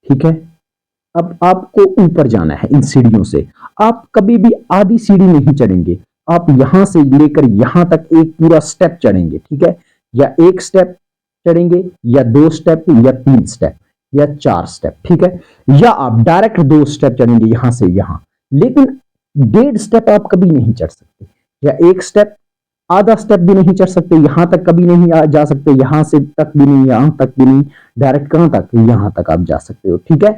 Speaker 1: ठीक है, अब आपको ऊपर जाना है इन सीढ़ियों से, आप कभी भी आधी सीढ़ी नहीं चढ़ेंगे, आप यहां से लेकर यहां तक एक पूरा स्टेप चढ़ेंगे। ठीक है, या 1 स्टेप चढ़ेंगे या 2 स्टेप या 3 स्टेप या 4 स्टेप। ठीक है, या आप डायरेक्ट 2 स्टेप चढ़ेंगे यहां से यहां, लेकिन 1.5 स्टेप आप कभी नहीं चढ़ सकते, या 1 स्टेप, आधा स्टेप भी नहीं चढ़ सकते, यहां तक कभी नहीं जा सकते, यहां से तक भी नहीं, यहां तक भी नहीं, डायरेक्ट कहां तक, यहां तक आप जा सकते हो। ठीक है,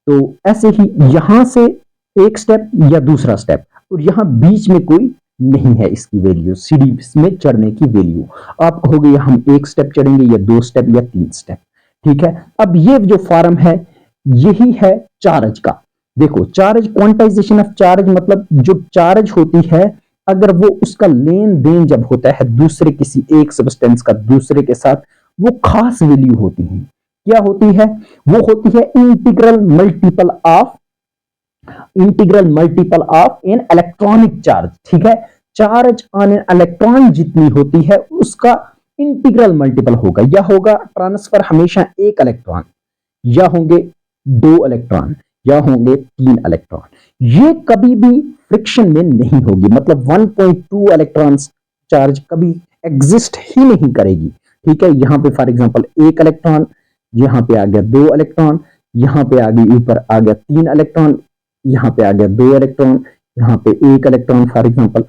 Speaker 1: तो ऐसे ही यहां से 1 स्टेप या दूसरा स्टेप, और यहां बीच में कोई नहीं है इसकी वैल्यू, सीढ़ी में चढ़ने की वैल्यू। आप कहोगे हम 1 स्टेप चढ़ेंगे या 2 स्टेप या 3 स्टेप। ठीक है, अब ये जो फॉर्म है यही है चार्ज का। देखो चार्ज, क्वांटाइजेशन ऑफ चार्ज मतलब जो चार्ज होती है, अगर वो उसका लेन देन जब होता है दूसरे किसी एक सब्सटेंस का दूसरे के साथ, वो खास वैल्यू होती है। क्या होती है, वो होती है integral multiple of an electronic charge. ठीक है, चार्ज ऑन एन इलेक्ट्रॉन जितनी होती है उसका इंटीग्रल मल्टीपल होगा, या होगा ट्रांसफर हमेशा 1 इलेक्ट्रॉन, या होंगे 2 इलेक्ट्रॉन, या होंगे 3 इलेक्ट्रॉन। ये कभी भी फ्रिक्शन में नहीं होगी, मतलब 1.2 इलेक्ट्रॉन चार्ज कभी एग्जिस्ट ही नहीं करेगी। ठीक है, यहां पे फॉर एग्जांपल 1 इलेक्ट्रॉन, यहां पे आ गया 2 इलेक्ट्रॉन, यहाँ पे आ गई, ऊपर आ गया 3 इलेक्ट्रॉन, यहाँ पे आ गया 2 इलेक्ट्रॉन, यहाँ पे 1 इलेक्ट्रॉन फॉर एग्जांपल,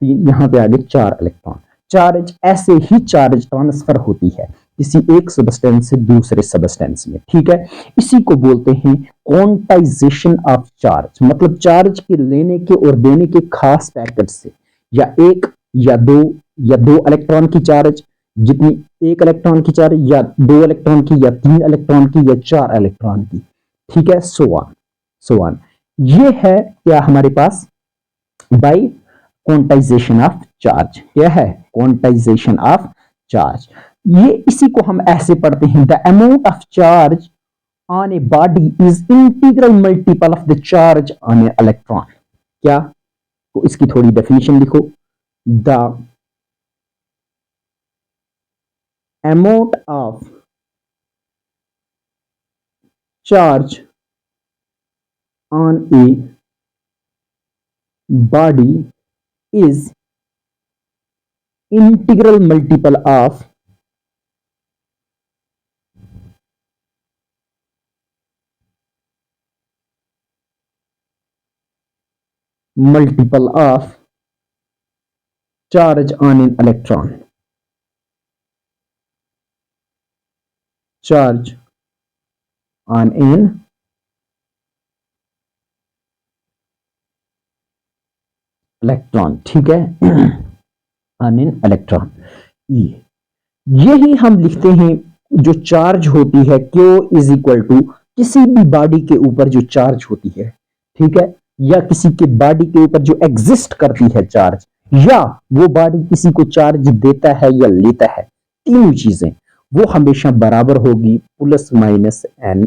Speaker 1: यहाँ पे आ गए 4 इलेक्ट्रॉन। चार्ज, ऐसे ही चार्ज ट्रांसफर होती है किसी एक सबस्टेंस से दूसरे सबस्टेंस में, ठीक है। इसी को बोलते हैं क्वांटाइजेशन ऑफ चार्ज, मतलब चार्ज के लेने के और देने के खास पैकेट से, या एक या दो इलेक्ट्रॉन की चार्ज, जितनी 1 इलेक्ट्रॉन की चार्ज, या 2 इलेक्ट्रॉन की, या 3 इलेक्ट्रॉन की, या 4 इलेक्ट्रॉन की, ठीक है, सो ऑन। ये है क्या हमारे पास, बाय क्वांटाइजेशन ऑफ चार्ज। क्या है, क्वांटाइजेशन ऑफ चार्ज। ये इसी को हम ऐसे पढ़ते हैं, the amount of charge on a body is integral multiple of the charge on A electron. क्या, तो इसकी थोड़ी डेफिनेशन लिखो, the amount of charge on a body is integral multiple of charge on an electron, charge on an electron, ठीक है, on an electron. यही हम लिखते हैं, जो चार्ज होती है क्यू इज इक्वल टू किसी भी बॉडी के ऊपर जो चार्ज होती है, ठीक है, या किसी के बॉडी के ऊपर जो एग्जिस्ट करती है चार्ज, या वो बॉडी किसी को चार्ज देता है या लेता है, तीनों चीजें वो हमेशा बराबर होगी प्लस माइनस एन,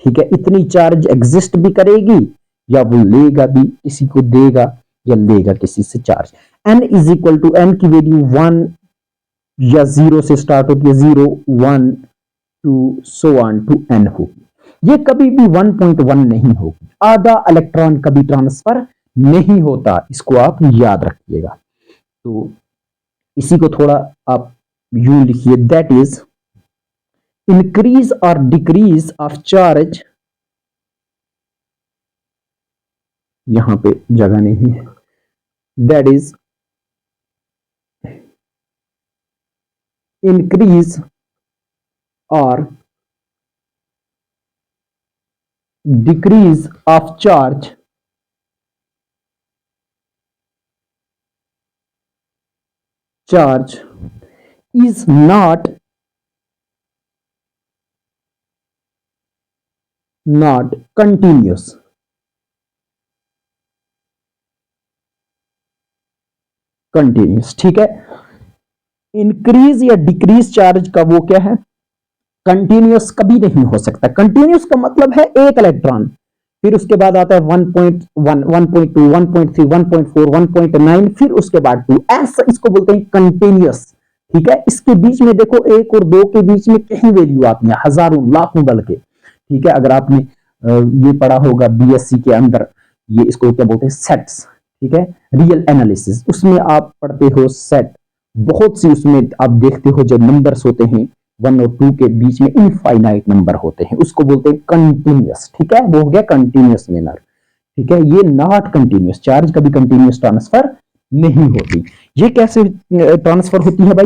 Speaker 1: ठीक है। इतनी चार्ज एग्जिस्ट भी करेगी, या वो लेगा भी, किसी को देगा या लेगा किसी से charge. N is equal to, N की वैल्यू 1 या 0 से स्टार्ट होती है, 0 1 2 सो ऑन टू एन होगी। ये कभी भी 1.1 नहीं होगी, आधा इलेक्ट्रॉन कभी ट्रांसफर नहीं होता, इसको आप याद रखिएगा। तो इसी को थोड़ा आप यू लिखिए, दैट इज इंक्रीज और डिक्रीज ऑफ चार्ज, यहां पे जगह नहीं है, दैट इज इंक्रीज और decrease of charge is not continuous, ठीक है। इंक्रीज या डिक्रीज चार्ज का वो क्या है, कंटिन्यूस कभी नहीं हो सकता। कंटिन्यूस का मतलब है एक इलेक्ट्रॉन, फिर उसके बाद आता है 1.1 1.2 1.3 1.4 1.9, फिर उसके बाद 2, ऐसा इसको बोलते हैं कंटिन्यूस, ठीक है। इसके बीच में देखो 1 और 2 के बीच में कहीं वैल्यू आती है, हजारों लाखों बल्कि, ठीक है। अगर आपने ये पढ़ा होगा बीएससी के अंदर, ये इसको क्या बोलते हैं, सेट्स, ठीक है, रियल एनालिसिस, उसमें आप पढ़ते हो सेट, बहुत सी उसमें आप देखते हो जो नंबर्स होते हैं 1 और 2 के बीच में इनफाइनाइट नंबर होते हैं, उसको बोलते हैं कंटिन्यूस, ठीक है, वो हो गया कंटिन्यूस मैनर, ठीक है। ये नॉट कंटिन्यूस, चार्ज कभी कंटिन्यूस ट्रांसफर नहीं होती। ये कैसे ट्रांसफर होती है भाई,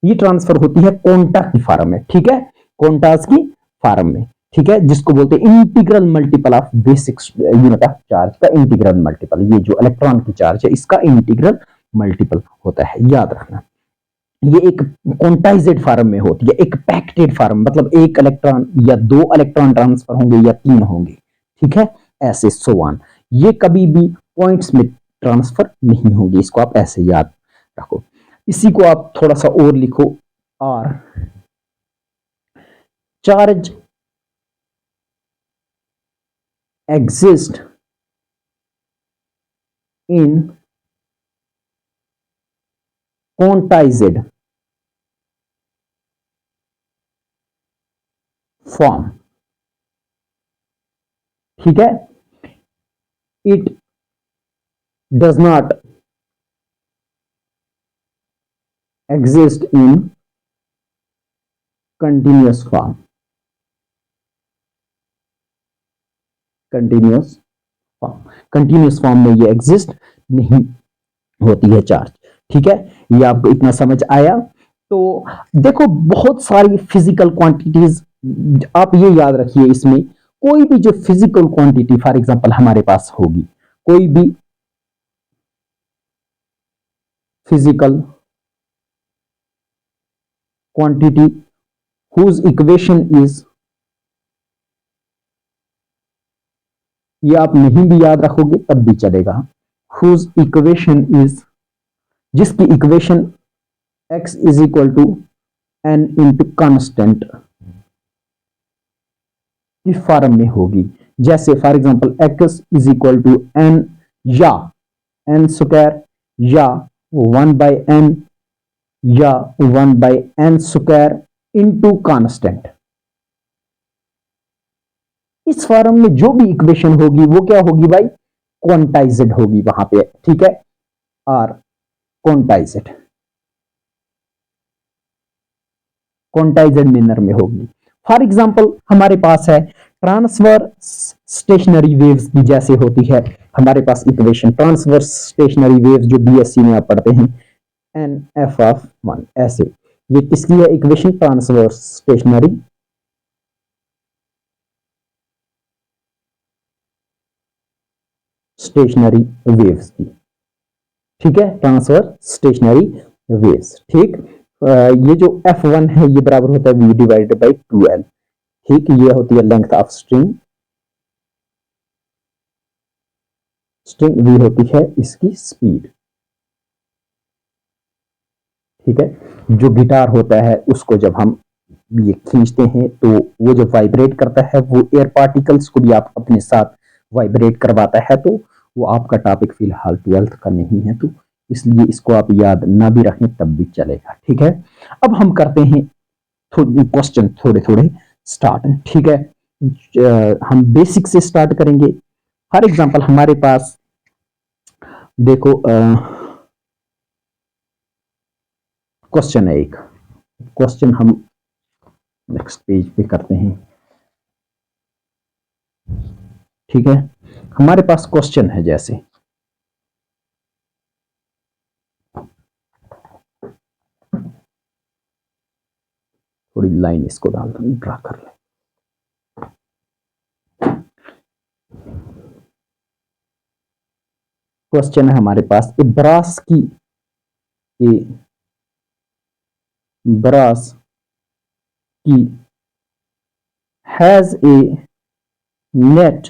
Speaker 1: ये ट्रांसफर होती है कोंटा की फॉर्म में, ठीक है, कोंटास की फॉर्म में, ठीक है, जिसको बोलते हैं integral multiple of basic unit of charge का इंटीग्रल मल्टीपल। ये जो इलेक्ट्रॉन की चार्ज है इसका इंटीग्रल मल्टीपल होता है, याद रखना। ये एक क्वांटाइज्ड फॉर्म में होती है, एक पैक्टेड फॉर्म, मतलब एक इलेक्ट्रॉन या 2 इलेक्ट्रॉन ट्रांसफर होंगे या 3 होंगे, ठीक है, ऐसे सो ऑन। ये कभी भी पॉइंट्स में ट्रांसफर नहीं होगी, इसको आप ऐसे याद रखो। इसी को आप थोड़ा सा और लिखो, और charge exist in quantized form, ठीक है, it does not exist in continuous form. Continuous continuous form में ये एग्जिस्ट नहीं होती है चार्ज। ठीक है, ये आपको इतना समझ आया। तो देखो बहुत सारी फिजिकल क्वांटिटीज आप ये याद रखिए, इसमें कोई भी जो फिजिकल क्वांटिटी फॉर एग्जांपल हमारे पास होगी, कोई भी physical quantity whose equation is, ये आप नहीं भी याद रखोगे तब भी चलेगा, हुज इक्वेशन इज, जिसकी equation x is equal to N into constant की फॉर्म में होगी। जैसे for example x is equal to N या एन स्क्वायर या 1/n या 1/n स्क्वायर इंटू कांस्टेंट। इस फॉर्म में जो भी इक्वेशन होगी वो क्या होगी भाई, क्वांटाइज्ड होगी वहां पे। ठीक है, और क्वांटाइज्ड मैनर में होगी। फॉर एग्जांपल हमारे पास है ट्रांसफर स्टेशनरी वेव्स की जैसे होती है हमारे पास इक्वेशन, ट्रांसफर स्टेशनरी वेव्स जो बीएससी में आप पढ़ते हैं, एन एफ ऑफ 1 ऐसे। ये किसकी है इक्वेशन, ट्रांसफर स्टेशनरी वेव्स की। ठीक है, ट्रांसफर स्टेशनरी वेव्स। ठीक, ये जो F1 है ये बराबर होता है V डिवाइडेड बाई 2L। ठीक, ये होती है लेंथ ऑफ स्ट्रिंग, V होती है इसकी स्पीड। ठीक है, जो गिटार होता है उसको जब हम ये खींचते हैं तो वो जब वाइब्रेट करता है वो एयर पार्टिकल्स को भी आप अपने साथ वाइब्रेट करवाता है। तो वो आपका टॉपिक फिलहाल 12th का नहीं है, तो इसलिए इसको आप याद ना भी रखें तब भी चलेगा। ठीक है, अब हम करते हैं क्वेश्चन थोड़े थोड़े स्टार्ट। ठीक है, हम बेसिक से स्टार्ट करेंगे। फॉर एग्जांपल हमारे पास देखो क्वेश्चन है एक, क्वेश्चन हम नेक्स्ट पेज पे करते हैं। ठीक है, हमारे पास क्वेश्चन है जैसे थोड़ी लाइन इसको डाल दो, ड्रा कर ले। क्वेश्चन है हमारे पास, ए ब्रास की has a net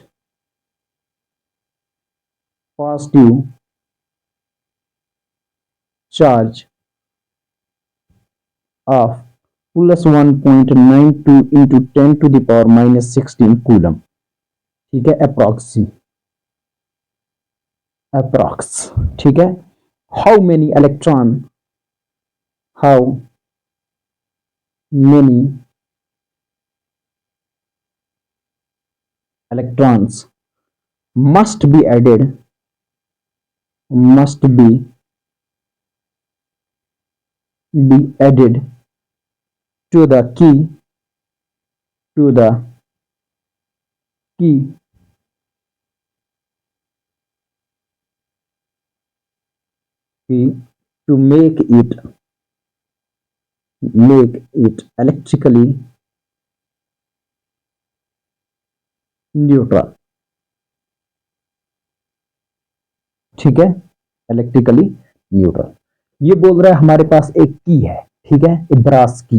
Speaker 1: positive charge of +1.92 into 10 to the power -16 coulomb. ठीक है, अप्रॉक्स। ठीक है, how many electrons must be added to the key to make it electrically neutral। ठीक है, इलेक्ट्रिकली न्यूट्रल। ये बोल रहा है हमारे पास एक की है। ठीक है, ब्रास की,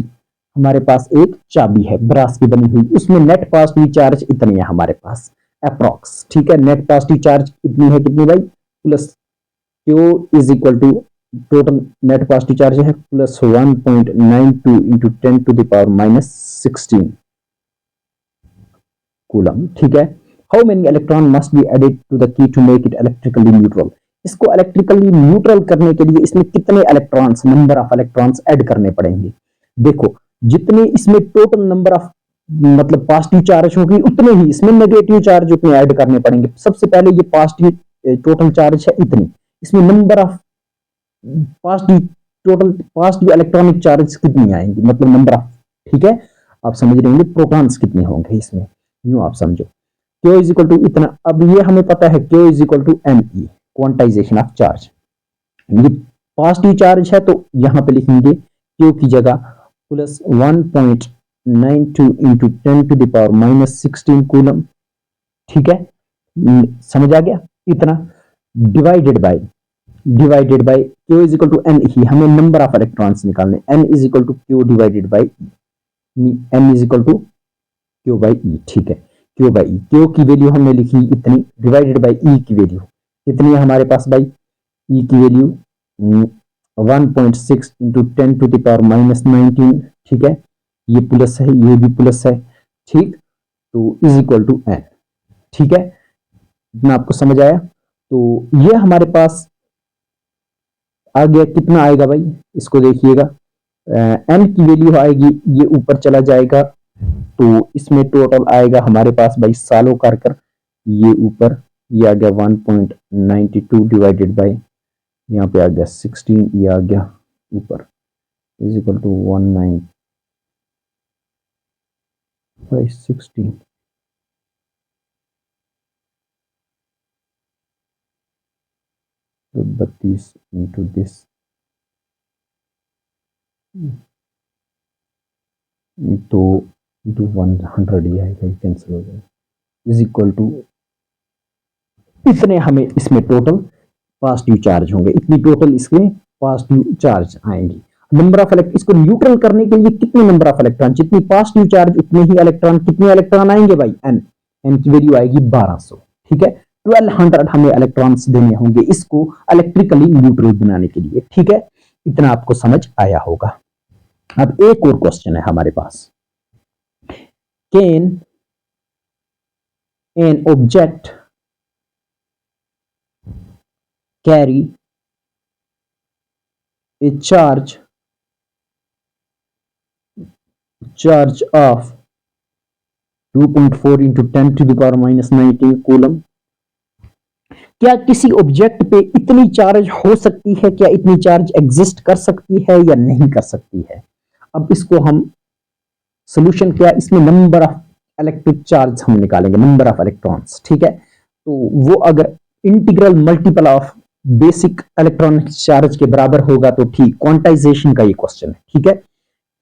Speaker 1: हमारे पास एक चाबी है ब्रास की बनी हुई, उसमें नेट पॉजिटिव चार्ज इतनी है हमारे पास अप्रॉक्स। ठीक है, नेट पॉजिटिव चार्ज इतनी है, कितनी भाई, plus Q is equal to total net positive charge है +1.92 into 10 to the power -16 coulomb. ठीक है, how many electron must be added to the की to make it electrically neutral. इसको इलेक्ट्रिकली न्यूट्रल करने के लिए इसमें कितने electrons, number of electrons add करने पड़ेंगे। देखो जितने इसमें टोटल नंबर ऑफ मतलब पॉजिटिव चार्ज होगी उतने ही इसमें नेगेटिव चार्ज उतने ऐड करने पड़ेंगे। सबसे पहले ये पॉजिटिव टोटल चार्ज है इतनी, इसमें number of positive electronic charge कितनी आएंगी, मतलब नंबर ऑफ। ठीक है, आप समझ रहे होंगे प्रोटॉन्स कितने होंगे इसमें, यूं आप समझो। क्यू इज इक्वल टू इतना। अब ये हमें पता है Q is equal to M E, quantization of charge. ये पॉजिटिव चार्ज है तो यहां पे लिखेंगे क्यू की जगह प्लस 1.92 इंटू 10⁻⁻16 कूलम। ठीक है, समझ आ गया इतना। Divided by Q is equal to N ही, हमें नंबर ऑफ इलेक्ट्रॉन्स निकालने, N is equal to Q divided by N is equal to Q by E. ठीक है, क्यू बाई ई, क्यू की वैल्यू हमने लिखी इतनी, डिवाइडेड बाई ई की वैल्यू कितनी है हमारे पास भाई, ई की वैल्यू 1.6 इंटू 10⁻⁻19। ठीक है, ये प्लस है ये भी प्लस है। ठीक, तो इज इक्वल टू एन। ठीक है, इतना आपको समझ आया। तो ये हमारे पास आ गया, कितना आएगा भाई इसको देखिएगा, एन की वैल्यू आएगी, ये ऊपर चला जाएगा तो इसमें टोटल आएगा हमारे पास भाई सालों कर ये ऊपर, ये आ गया 1.92 डिवाइडेड बाय यहाँ पे आ गया 16, ये आ गया ऊपर इज इक्वल टू 19/16। तो 32 इंटू दिस तो इंटू 100 ही आएगा, ये कैंसिल हो जाएगा, इज इक्वल टू इतने हमें इसमें टोटल पॉजिटिव चार्ज होंगे, इतनी टोटल इसमें पॉजिटिव चार्ज आएंगी। नंबर ऑफ इलेक्ट्रॉन, इसको न्यूट्रल करने के लिए कितने नंबर ऑफ इलेक्ट्रॉन, जितनी पॉजिटिव चार्ज उतने ही इलेक्ट्रॉन, कितने इलेक्ट्रॉन आएंगे भाई एन, एन की वैल्यू आएगी 1200। ठीक है, 1200 हमें इलेक्ट्रॉन्स देने होंगे इसको इलेक्ट्रिकली न्यूट्रल बनाने के लिए। ठीक है, इतना आपको समझ आया होगा। अब एक और क्वेश्चन है हमारे पास, can an object carry a charge of 2.4 into 10⁻⁻19 coulomb. क्या किसी ऑब्जेक्ट पे इतनी चार्ज हो सकती है, क्या इतनी चार्ज एग्जिस्ट कर सकती है या नहीं कर सकती है। अब इसको हम सोल्यूशन क्या, इसमें नंबर ऑफ इलेक्ट्रिक चार्ज हम निकालेंगे, नंबर ऑफ इलेक्ट्रॉन्स। ठीक है, तो वो अगर integral multiple of basic electronic charge के बराबर होगा तो ठीक, क्वांटाइजेशन का ये क्वेश्चन है। ठीक है,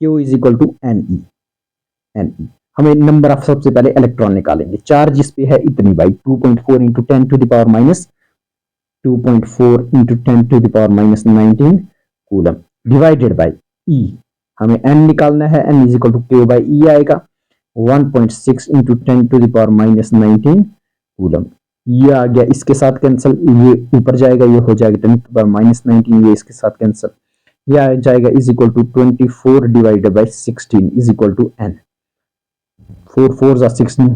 Speaker 1: Q is equal to N E, हमें नंबर ऑफ सबसे पहले इलेक्ट्रॉन निकालेंगे, चार्ज इस पे है इतनी भाई 2.4 into 10⁻⁻19 coulomb divided by e, हमें n निकालना है, n is equal to Q by e आएगा 1.6 इंटू 10⁻⁻19 कूलम। ये आ गया, इसके साथ कैंसिल, ये ऊपर जाएगा, ये हो जाएगा 10⁻⁻19, ये इसके साथ कैंसिल, ये आ जाएगा is equal to 24 divided by 16 is equal to n। 4 4 जा 16,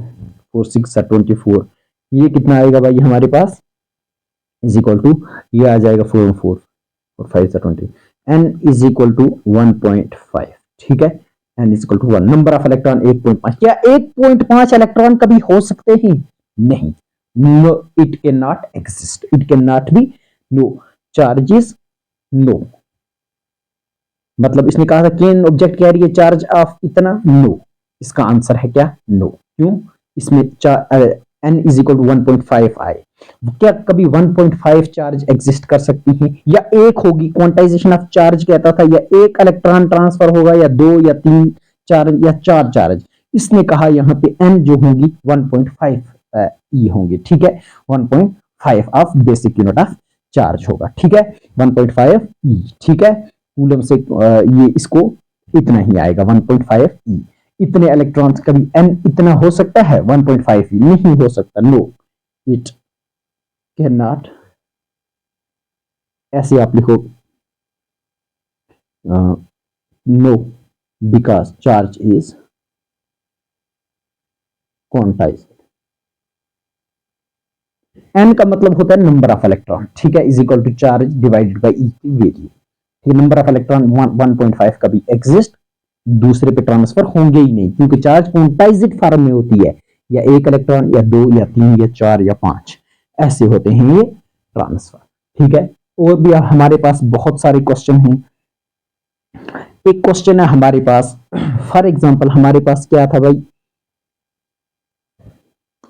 Speaker 1: 4 6 जा 24, ये कितना आएगा भाई हमारे पास इज इक्वल टू, ये आ जाएगा 4 4 और 5 जा 20, n इज इक्वल टू 1.5। ठीक है, n is equal to 1, number of electron 1.5। क्या 1.5 इलेक्ट्रॉन कभी हो सकते हैं, नहीं, no, it cannot exist, it cannot be, no charges, no। मतलब इसने कहा था can object carry A charge of इतना, नो, इसका आंसर है क्या, नो। क्यों, इसमें n इज इक्वल टू 1.5 आए, क्या कभी 1.5 चार्ज एग्जिस्ट कर सकती हैं, या एक होगी, क्वांटाइजेशन ऑफ चार्ज कहता था या एक इलेक्ट्रॉन ट्रांसफर होगा या 2 या 3 चार्ज या 4 चार्ज, इसने कहा यहाँ पे n जो होगी 1.5 ई होंगे। ठीक है, 1.5 of basic unit of charge होगा। ठीक है, 1.5 ई। ठीक है, कूलम से ये इसको इतना ही आएगा 1.5 ई। इतने इलेक्ट्रॉन्स, कभी n इतना हो सकता है 1.5 ई, नहीं हो सकता, नो, इट कैन नॉट। ऐसे आप लिखो no because charge is quantized. n का मतलब होता है नंबर ऑफ इलेक्ट्रॉन। ठीक है, is equal to charge divided by e की वैल्यू। ठीक, नंबर ऑफ इलेक्ट्रॉन 1.5 का भी एग्जिस्ट, दूसरे पे ट्रांसफर होंगे ही नहीं, क्योंकि चार्ज क्वांटाइज्ड फॉर्म में होती है, या एक इलेक्ट्रॉन या 2 या 3 या 4 या 5 ऐसे होते हैं ये ट्रांसफर। ठीक है, और भी हमारे पास बहुत सारे क्वेश्चन हैं। एक क्वेश्चन है हमारे पास, फॉर एग्जांपल हमारे पास क्या था भाई,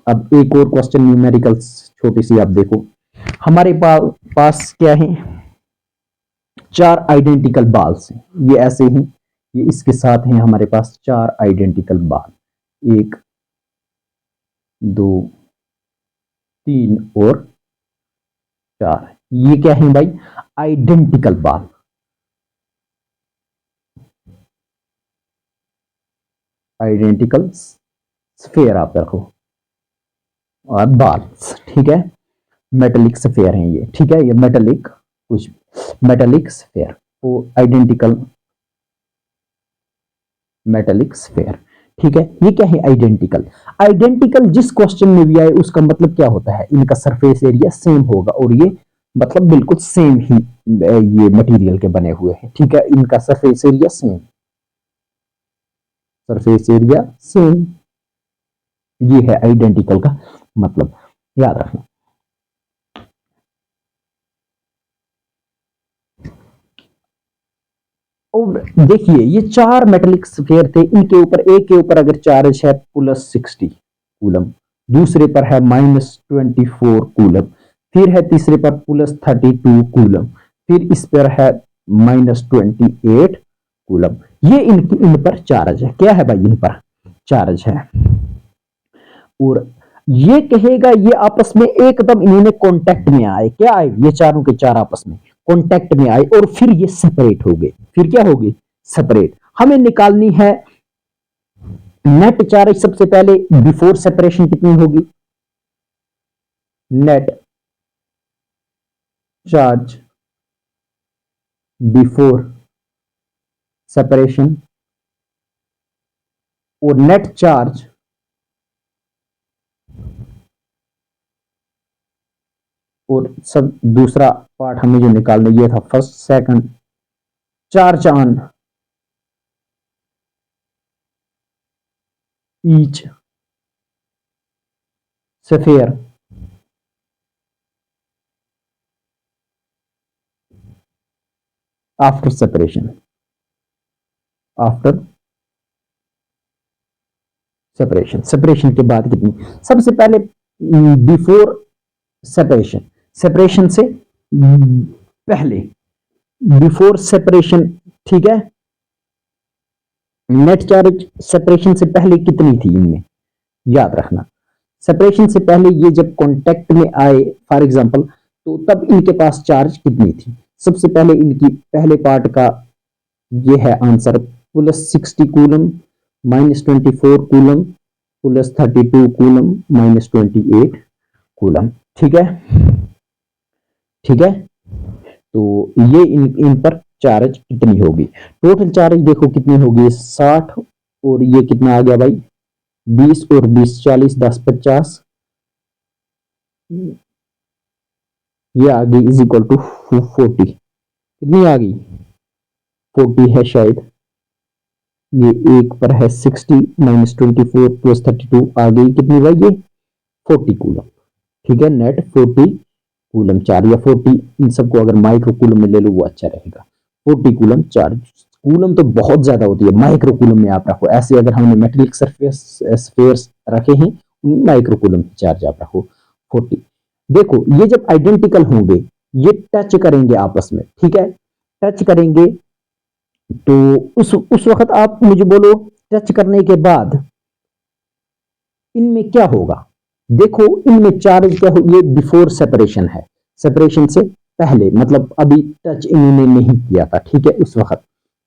Speaker 1: अब एक और क्वेश्चन न्यूमेरिकल्स छोटी सी आप देखो, हमारे पास क्या है, चार आइडेंटिकल बाल्स हैं, ये ऐसे ही, ये इसके साथ हैं हमारे पास चार आइडेंटिकल बाल, एक, दो, तीन और चार। ये क्या है भाई, आइडेंटिकल बाल। आइडेंटिकल स्फेयर आप रखो और बाल्स, ठीक है, मेटेलिक स्फेयर हैं ये, ठीक है, ये मेटेलिक, कुछ मेटेलिक स्फेयर, वो आइडेंटिकल मेटेलिक स्फेयर, ठीक है। ये क्या है, आइडेंटिकल। आइडेंटिकल जिस क्वेश्चन में भी आए उसका मतलब क्या होता है, इनका सरफेस एरिया सेम होगा, और ये मतलब बिल्कुल सेम ही ये मटेरियल के बने हुए हैं, ठीक है, इनका surface area same, surface area same, ये है आइडेंटिकल का मतलब, याद रखना। और देखिए ये चार मेटेलिक स्फीयर थे, इनके ऊपर एक के ऊपर अगर चार्ज है +60 कूलम, दूसरे पर है -24 कूलम, फिर है तीसरे पर +32 कूलम, फिर इस पर है -28 कूलम। ये इन पर चार्ज है, क्या है भाई, इन पर चार्ज है। और ये कहेगा ये आपस में एकदम इन्होंने कांटेक्ट में आए, क्या आए, ये चारों के चार आपस में कांटेक्ट में आए और फिर ये सेपरेट हो गए, फिर क्या हो गए, सेपरेट। हमें निकालनी है नेट चार्ज। सबसे पहले बिफोर सेपरेशन कितनी होगी, नेट चार्ज बिफोर सेपरेशन और नेट चार्ज और सब दूसरा पार्ट हमें जो निकालना ये था first second charge on each sphere after separation, after separation, separation के बाद कितनी, सबसे पहले बिफोर सेपरेशन, सेपरेशन से पहले, बिफोर सेपरेशन, ठीक है, नेट चार्ज सेपरेशन से पहले कितनी थी इनमें, याद रखना। सेपरेशन से पहले ये जब कांटेक्ट में आए फॉर एग्जांपल, तो तब इनके पास चार्ज कितनी थी, सबसे पहले इनकी पहले पार्ट का ये है answer, +60 coulomb, -24 coulomb, +32 coulomb, -28 coulomb, ठीक है, ठीक है। तो ये इन पर चार्ज कितनी होगी, टोटल चार्ज देखो कितनी होगी, 60 और ये कितना आ गया भाई, 20 और 20 40, 10 50, ये आ गई इज इक्वल टू 40, कितनी आ गई, 40 है शायद, ये एक पर है 60 -24 +32 आ गई कितनी भाई, ये 40 कूलम, ठीक है, नेट 40 कूलम चार्ज, या 40 इन सबको अगर माइक्रो कूलम में ले लो वो अच्छा रहेगा, 40 कूलम चार्ज। कूलम तो बहुत ज्यादा होती है, माइक्रो कूलम में आप रखो, ऐसे अगर हमने मेटेलिक सरफेस स्फीयर्स रखे हैं, माइक्रो कूलम की चार्ज आप रखो 40। देखो ये जब आइडेंटिकल होंगे, ये टच करेंगे आपस में, ठीक है, टच करेंगे, तो उस वक्त आप मुझे बोलो टच करने के बाद इनमें क्या होगा, देखो इनमें चार्ज क्या हो, ये बिफोर सेपरेशन है, सेपरेशन से पहले, मतलब अभी टच इन्होंने नहीं किया था, ठीक है, उस वक्त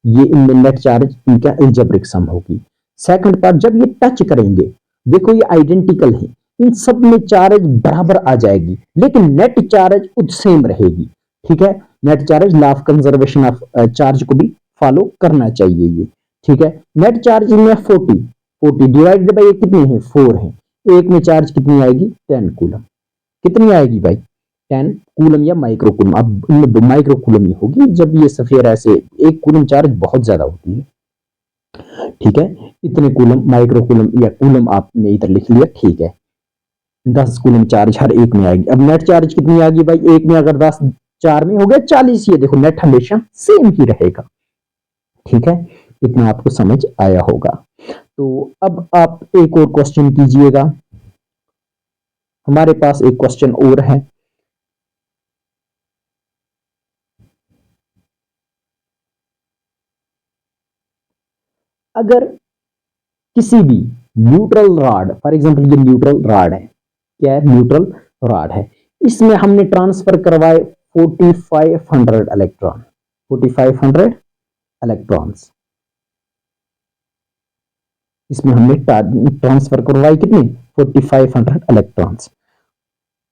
Speaker 1: ये इनमें नेट चार्ज इनका एल्जेब्रिक सम होगी। सेकंड पार्ट जब ये टच करेंगे, देखो ये आइडेंटिकल है, इन सब में चार्ज बराबर आ जाएगी, लेकिन नेट चार्ज खुद सेम रहेगी, ठीक है, net Charles law of conservation of charge को भी फॉलो करना चाहिए ये, ठीक है। नेट चार्ज इनमें 40 डिवाइडेड बाई कितने हैं, 4 हैं, एक में चार्ज कितनी आएगी, 10 कूलम, कितनी आएगी भाई, 10 कूलम या माइक्रो कूलम, अब इनमें माइक्रो कूलम ही होगी, जब ये सफेयर ऐसे एक कूलम चार्ज बहुत ज्यादा होती है, ठीक है, इतने कूलम माइक्रो कूलम या कूलम आपने इधर लिख लिया, ठीक है, 10 कूलम चार्ज हर एक में आएगी। अब नेट चार्ज कितनी आ गई भाई, एक में अगर 10 4 में हो गया 40, ये देखो नेट हमेशा सेम ही रहेगा, ठीक है, इतना आपको समझ आया होगा। तो अब आप एक और क्वेश्चन कीजिएगा, हमारे पास एक क्वेश्चन और है। अगर किसी भी न्यूट्रल रॉड, फॉर एग्जांपल ये न्यूट्रल रॉड है, क्या है, न्यूट्रल रॉड है, इसमें हमने ट्रांसफर करवाए 4500 इलेक्ट्रॉन, 4500 इलेक्ट्रॉन्स, इसमें हमने ट्रांसफर करवाए कितने, 4500 इलेक्ट्रॉन्स।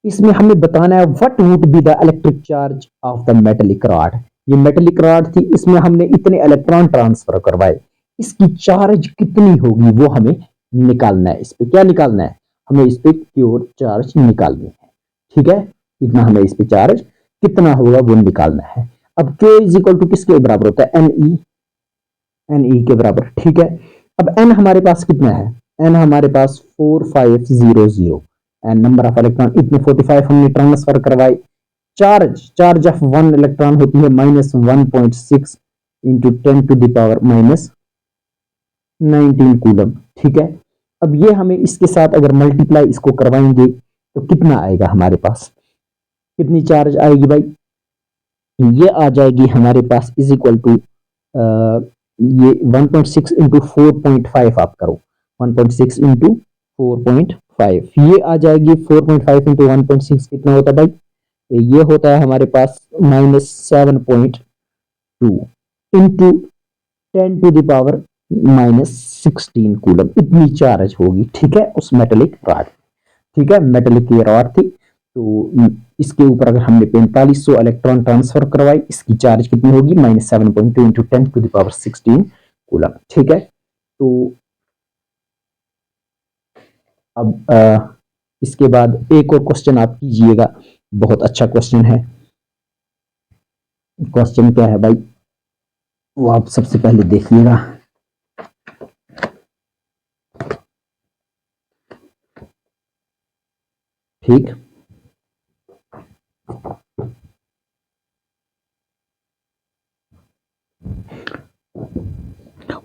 Speaker 1: इसमें हमें बताना है what would be the electric charge of the metallic rod. ये मेटेलिक रॉड थी, इसमें हमने इतने इलेक्ट्रॉन ट्रांसफर करवाए, इसकी चार्ज कितनी होगी वो हमें निकालना है। इस पे क्या निकालना है, हमें इस पे प्योर चार्ज निकालनी है, ठीक है, इतना हमें इस पे चार्ज कितना होगा वो निकालना है। अब Q इज इक्वल टू किसके बराबर होता है, एन ई के बराबर, ठीक है। अब एन हमारे पास कितना है, एन हमारे पास 4500, एन नंबर ऑफ इलेक्ट्रॉन, इतने 45 हमने ट्रांसफर करवाए। चार्ज ऑफ वन इलेक्ट्रॉन होती है -1.6 into 10 to the power -19 coulomb, ठीक है। अब ये हमें इसके साथ अगर मल्टीप्लाई इसको करवाएंगे तो कितना आएगा हमारे पास, कितनी चार्ज आएगी भाई, ये आ जाएगी हमारे पास इज इक्वल टू ये 1.6 इंटू 4.5 आप करो, 1.6 इंटू 4.5, ये आ जाएगी 4.5 इंटू 1.6 कितना होता है भाई, ये होता है हमारे पास -7.2 into 10 to the power -16 coulomb, इतनी चार्ज होगी, ठीक है, उस मेटेलिक रॉड, ठीक है, मेटेलिक की रॉड थी। तो इसके ऊपर अगर हमने 4500 इलेक्ट्रॉन ट्रांसफर करवाई, इसकी चार्ज कितनी होगी, -7.2 into 10 to the power 16 coulomb, ठीक है। तो अब इसके बाद एक और क्वेश्चन आप कीजिएगा, बहुत अच्छा क्वेश्चन है। क्वेश्चन क्या है भाई, वो आप सबसे पहले देखिएगा। ठीक,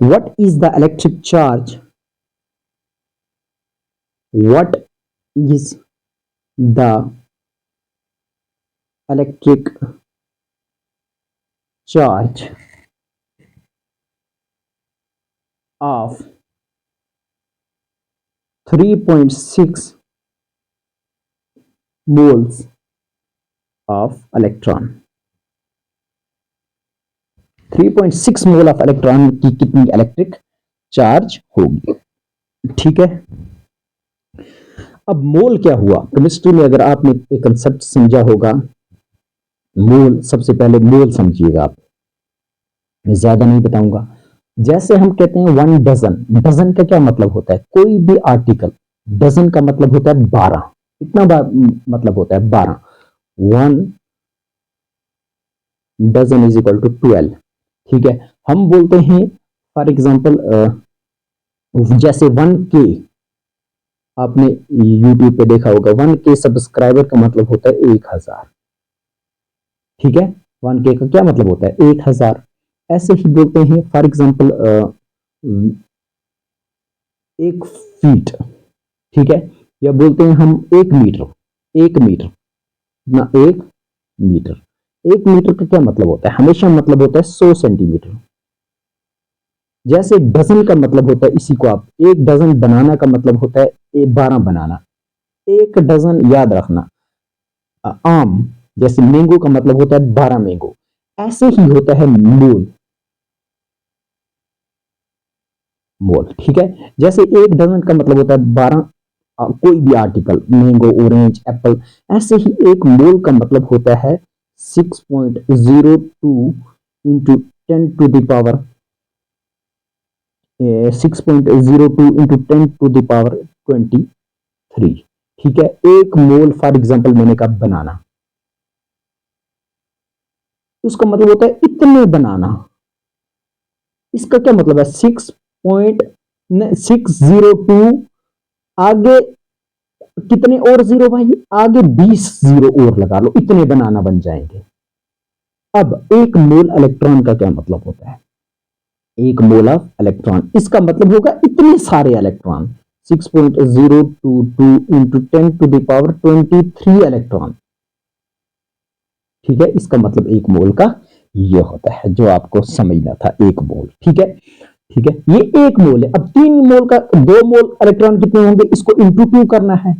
Speaker 1: what is the electric charge, what is the electric charge of 3.6 moles of electron, 3.6 mole of electron की कितनी इलेक्ट्रिक चार्ज होगी, ठीक है। अब मोल क्या हुआ, केमिस्ट्री में अगर आपने एक कंसेप्ट समझा होगा, मोल, सबसे पहले मोल समझिएगा आप, मैं ज्यादा नहीं बताऊंगा। जैसे हम कहते हैं 1 डजन, डजन का क्या मतलब होता है, कोई भी आर्टिकल, डजन का मतलब होता है 12, कितना मतलब होता है 12, 1 डजन इज इक्वल टू 12, ठीक है। हम बोलते हैं फॉर एग्जांपल जैसे 1K, आपने YouTube पे देखा होगा 1K सब्सक्राइबर का मतलब होता है 1000, ठीक है, 1K का क्या मतलब होता है 1000। ऐसे ही बोलते हैं फॉर एग्जांपल 1 फीट, ठीक है, या बोलते हैं हम 1 मीटर, 1 मीटर ना, 1 मीटर, 1 मीटर का क्या मतलब होता है, हमेशा मतलब होता है 100 सेंटीमीटर। जैसे डजन का मतलब होता है, इसी को आप, 1 डजन बनाना का मतलब होता है 12 बनाना, 1 डजन याद रखना। आम, जैसे मैंगो का मतलब होता है 12 मैंगो, ऐसे ही होता है मोल, मोल, ठीक है। जैसे 1 डजन का मतलब होता है 12 कोई भी आर्टिकल, मैंगो, ऑरेंज, एप्पल, ऐसे ही एक मोल का मतलब होता है 6.02 into 10 to the power 6.02 into 10 to the power 23, ठीक है। एक मोल फॉर एग्जांपल मैंने कहा बनाना, उसका मतलब होता है इतने बनाना, इसका क्या मतलब है 6.602, आगे कितने और जीरो भाई, आगे 20 जीरो और लगा लो, इतने बनाना बन जाएंगे। अब एक मोल इलेक्ट्रॉन का क्या मतलब होता है, एक मोल ऑफ इलेक्ट्रॉन, इसका मतलब होगा इतने सारे इलेक्ट्रॉन, 6.022 इंटू 10⁻23 इलेक्ट्रॉन। ठीक है, इसका मतलब एक मोल का ये होता है, जो आपको समझना था, एक मोल। ठीक है, ठीक है, ये एक मोल है। अब 3 मोल का 2 मोल इलेक्ट्रॉन कितने होंगे, इसको इंटू 2 करना है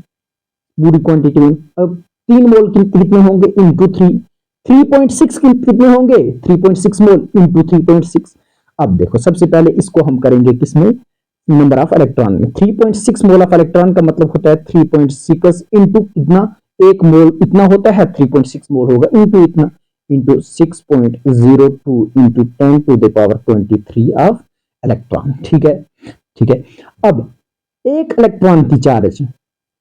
Speaker 1: पूरी क्वांटिटी में। अब 3 मोल कितने होंगे, इंटू 3। 3.6 कितने होंगे, 3.6 मोल इंटू 3.6। अब देखो, सबसे पहले इसको हम करेंगे किसमें, नंबर ऑफ इलेक्ट्रॉन में। 3.6 मोल ऑफ इलेक्ट्रॉन का मतलब होता है 3.6 इंटू कितना, एक मोल इतना होता है, 3.6 मोल होगा इंटू इतना, इंटू 6.02 इंटू 10⁻23 ऑफ इलेक्ट्रॉन। ठीक है, ठीक है। अब एक इलेक्ट्रॉन की चार्ज,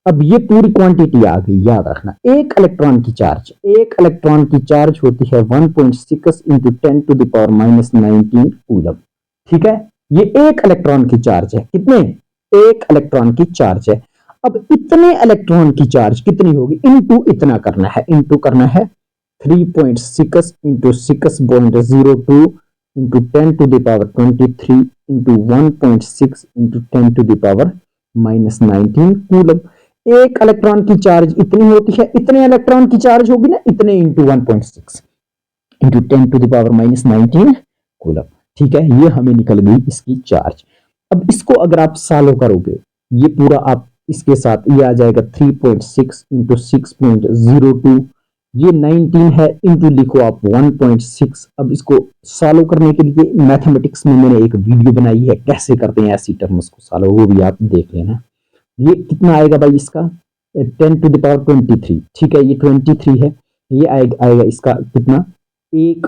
Speaker 1: अब ये पूरी क्वांटिटी आ गई, याद रखना। एक इलेक्ट्रॉन की चार्ज, एक इलेक्ट्रॉन की चार्ज होती है 1.6 इंटू 10⁻19 कूलम। ठीक है, ये एक इलेक्ट्रॉन की चार्ज है। कितने, एक इलेक्ट्रॉन की चार्ज है। अब इतने इलेक्ट्रॉन की चार्ज कितनी होगी, इंटू इतना करना है, इंटू करना है 3.6 into 6.02 into 10⁻23 into 1.6 into 10⁻19 coulomb. एक इलेक्ट्रॉन की चार्ज इतनी होती है, इतने इलेक्ट्रॉन की चार्ज होगी ना, इतने इंटू 1.6 इंटू 10⁻19 कूलम। ठीक है, ये हमें निकल गई इसकी चार्ज। अब इसको अगर आप सॉल्व करोगे, ये पूरा आप इसके साथ ये आ जाएगा 3.6 इंटू 6.02, ये 19 है, इंटू लिखो आप 1.6। अब इसको सॉल्व करने के लिए मैथमेटिक्स में मैंने एक वीडियो बनाई है, कैसे करते हैं ऐसी टर्म्स को सॉल्व, वो भी आप देख लेना। ये कितना आएगा भाई इसका, 10⁻23। ठीक है, ये 23 है, ये आएगा इसका कितना, 1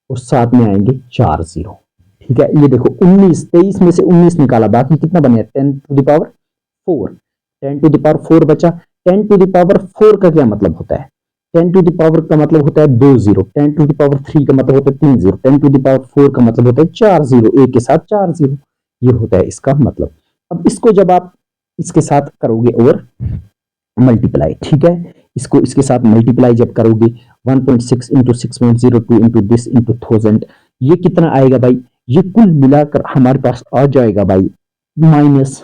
Speaker 1: और साथ में आएंगे 4 जीरो। ठीक है, ये देखो 19, 23 में से 19 निकाला, बाकी कितना बने, 10⁻4, 10⁻4 बचा। 10⁻4 का क्या मतलब होता है, 10⁻4 का मतलब होता है 2 जीरो, 10⁻3 का मतलब होता है 3 जीरो, 10⁻4 का मतलब होता है 4 जीरो, एक के साथ 4 जीरो, ये होता है इसका मतलब। अब इसको जब आप इसके साथ करोगे और मल्टीप्लाई, ठीक है, इसको इसके साथ मल्टीप्लाई जब करोगे 1.6 इंटू 6.02 इंटू दिस इंटू 1000, ये कितना आएगा भाई, ये कुल मिलाकर हमारे पास आ जाएगा भाई minus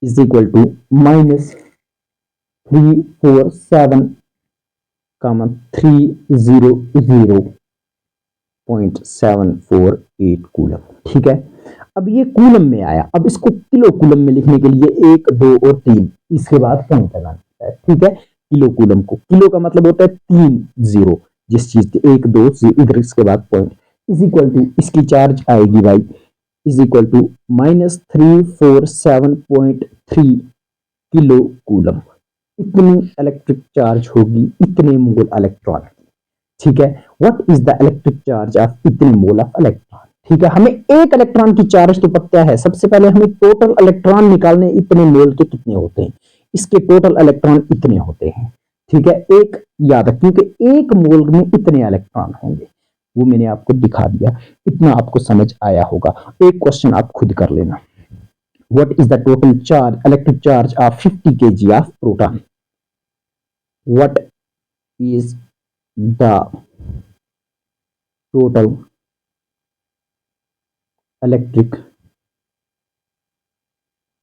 Speaker 1: is equal to -347,300.748 coulomb. ठीक है, अब ये कूलम में आया, अब इसको किलो कूलम में लिखने के लिए 1, 2 और 3 इसके बाद पॉइंट लगाना है। ठीक है, किलो कूलम को, किलो का मतलब होता है 3 जीरो, जिस चीज के 1, 2 इधर इसके बाद पॉइंट, इज इक्वल टू इसकी चार्ज आएगी भाई is equal to -347.3 kilo coulomb. इतनी इलेक्ट्रिक चार्ज होगी इतने मोल इलेक्ट्रॉन। ठीक है, what is the electric charge of इतने मोल ऑफ इलेक्ट्रॉन। ठीक है, हमें एक इलेक्ट्रॉन की चार्ज तो पता है, सबसे पहले हमें टोटल इलेक्ट्रॉन निकालने, इतने मोल के कितने होते हैं, इसके टोटल इलेक्ट्रॉन इतने होते हैं। ठीक है, एक याद रख, क्योंकि एक मोल में इतने इलेक्ट्रॉन होंगे, वो मैंने आपको दिखा दिया, इतना आपको समझ आया होगा। एक क्वेश्चन आप खुद कर लेना, what is the total charge, electric charge of 50 kg of proton. What is the total electric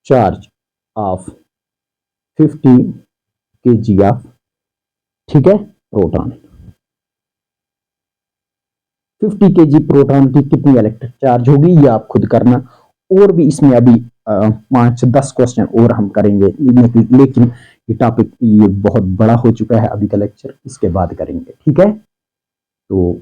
Speaker 1: charge of 50 kg of, ठीक है, प्रोटॉन। 50 kg प्रोटॉन की कितनी इलेक्ट्रिक चार्ज होगी, ये आप खुद करना। और भी इसमें अभी 5-10 क्वेश्चन और हम करेंगे, लेकिन ये टॉपिक ये बहुत बड़ा हो चुका है, अभी का लेक्चर इसके बाद करेंगे। ठीक है, तो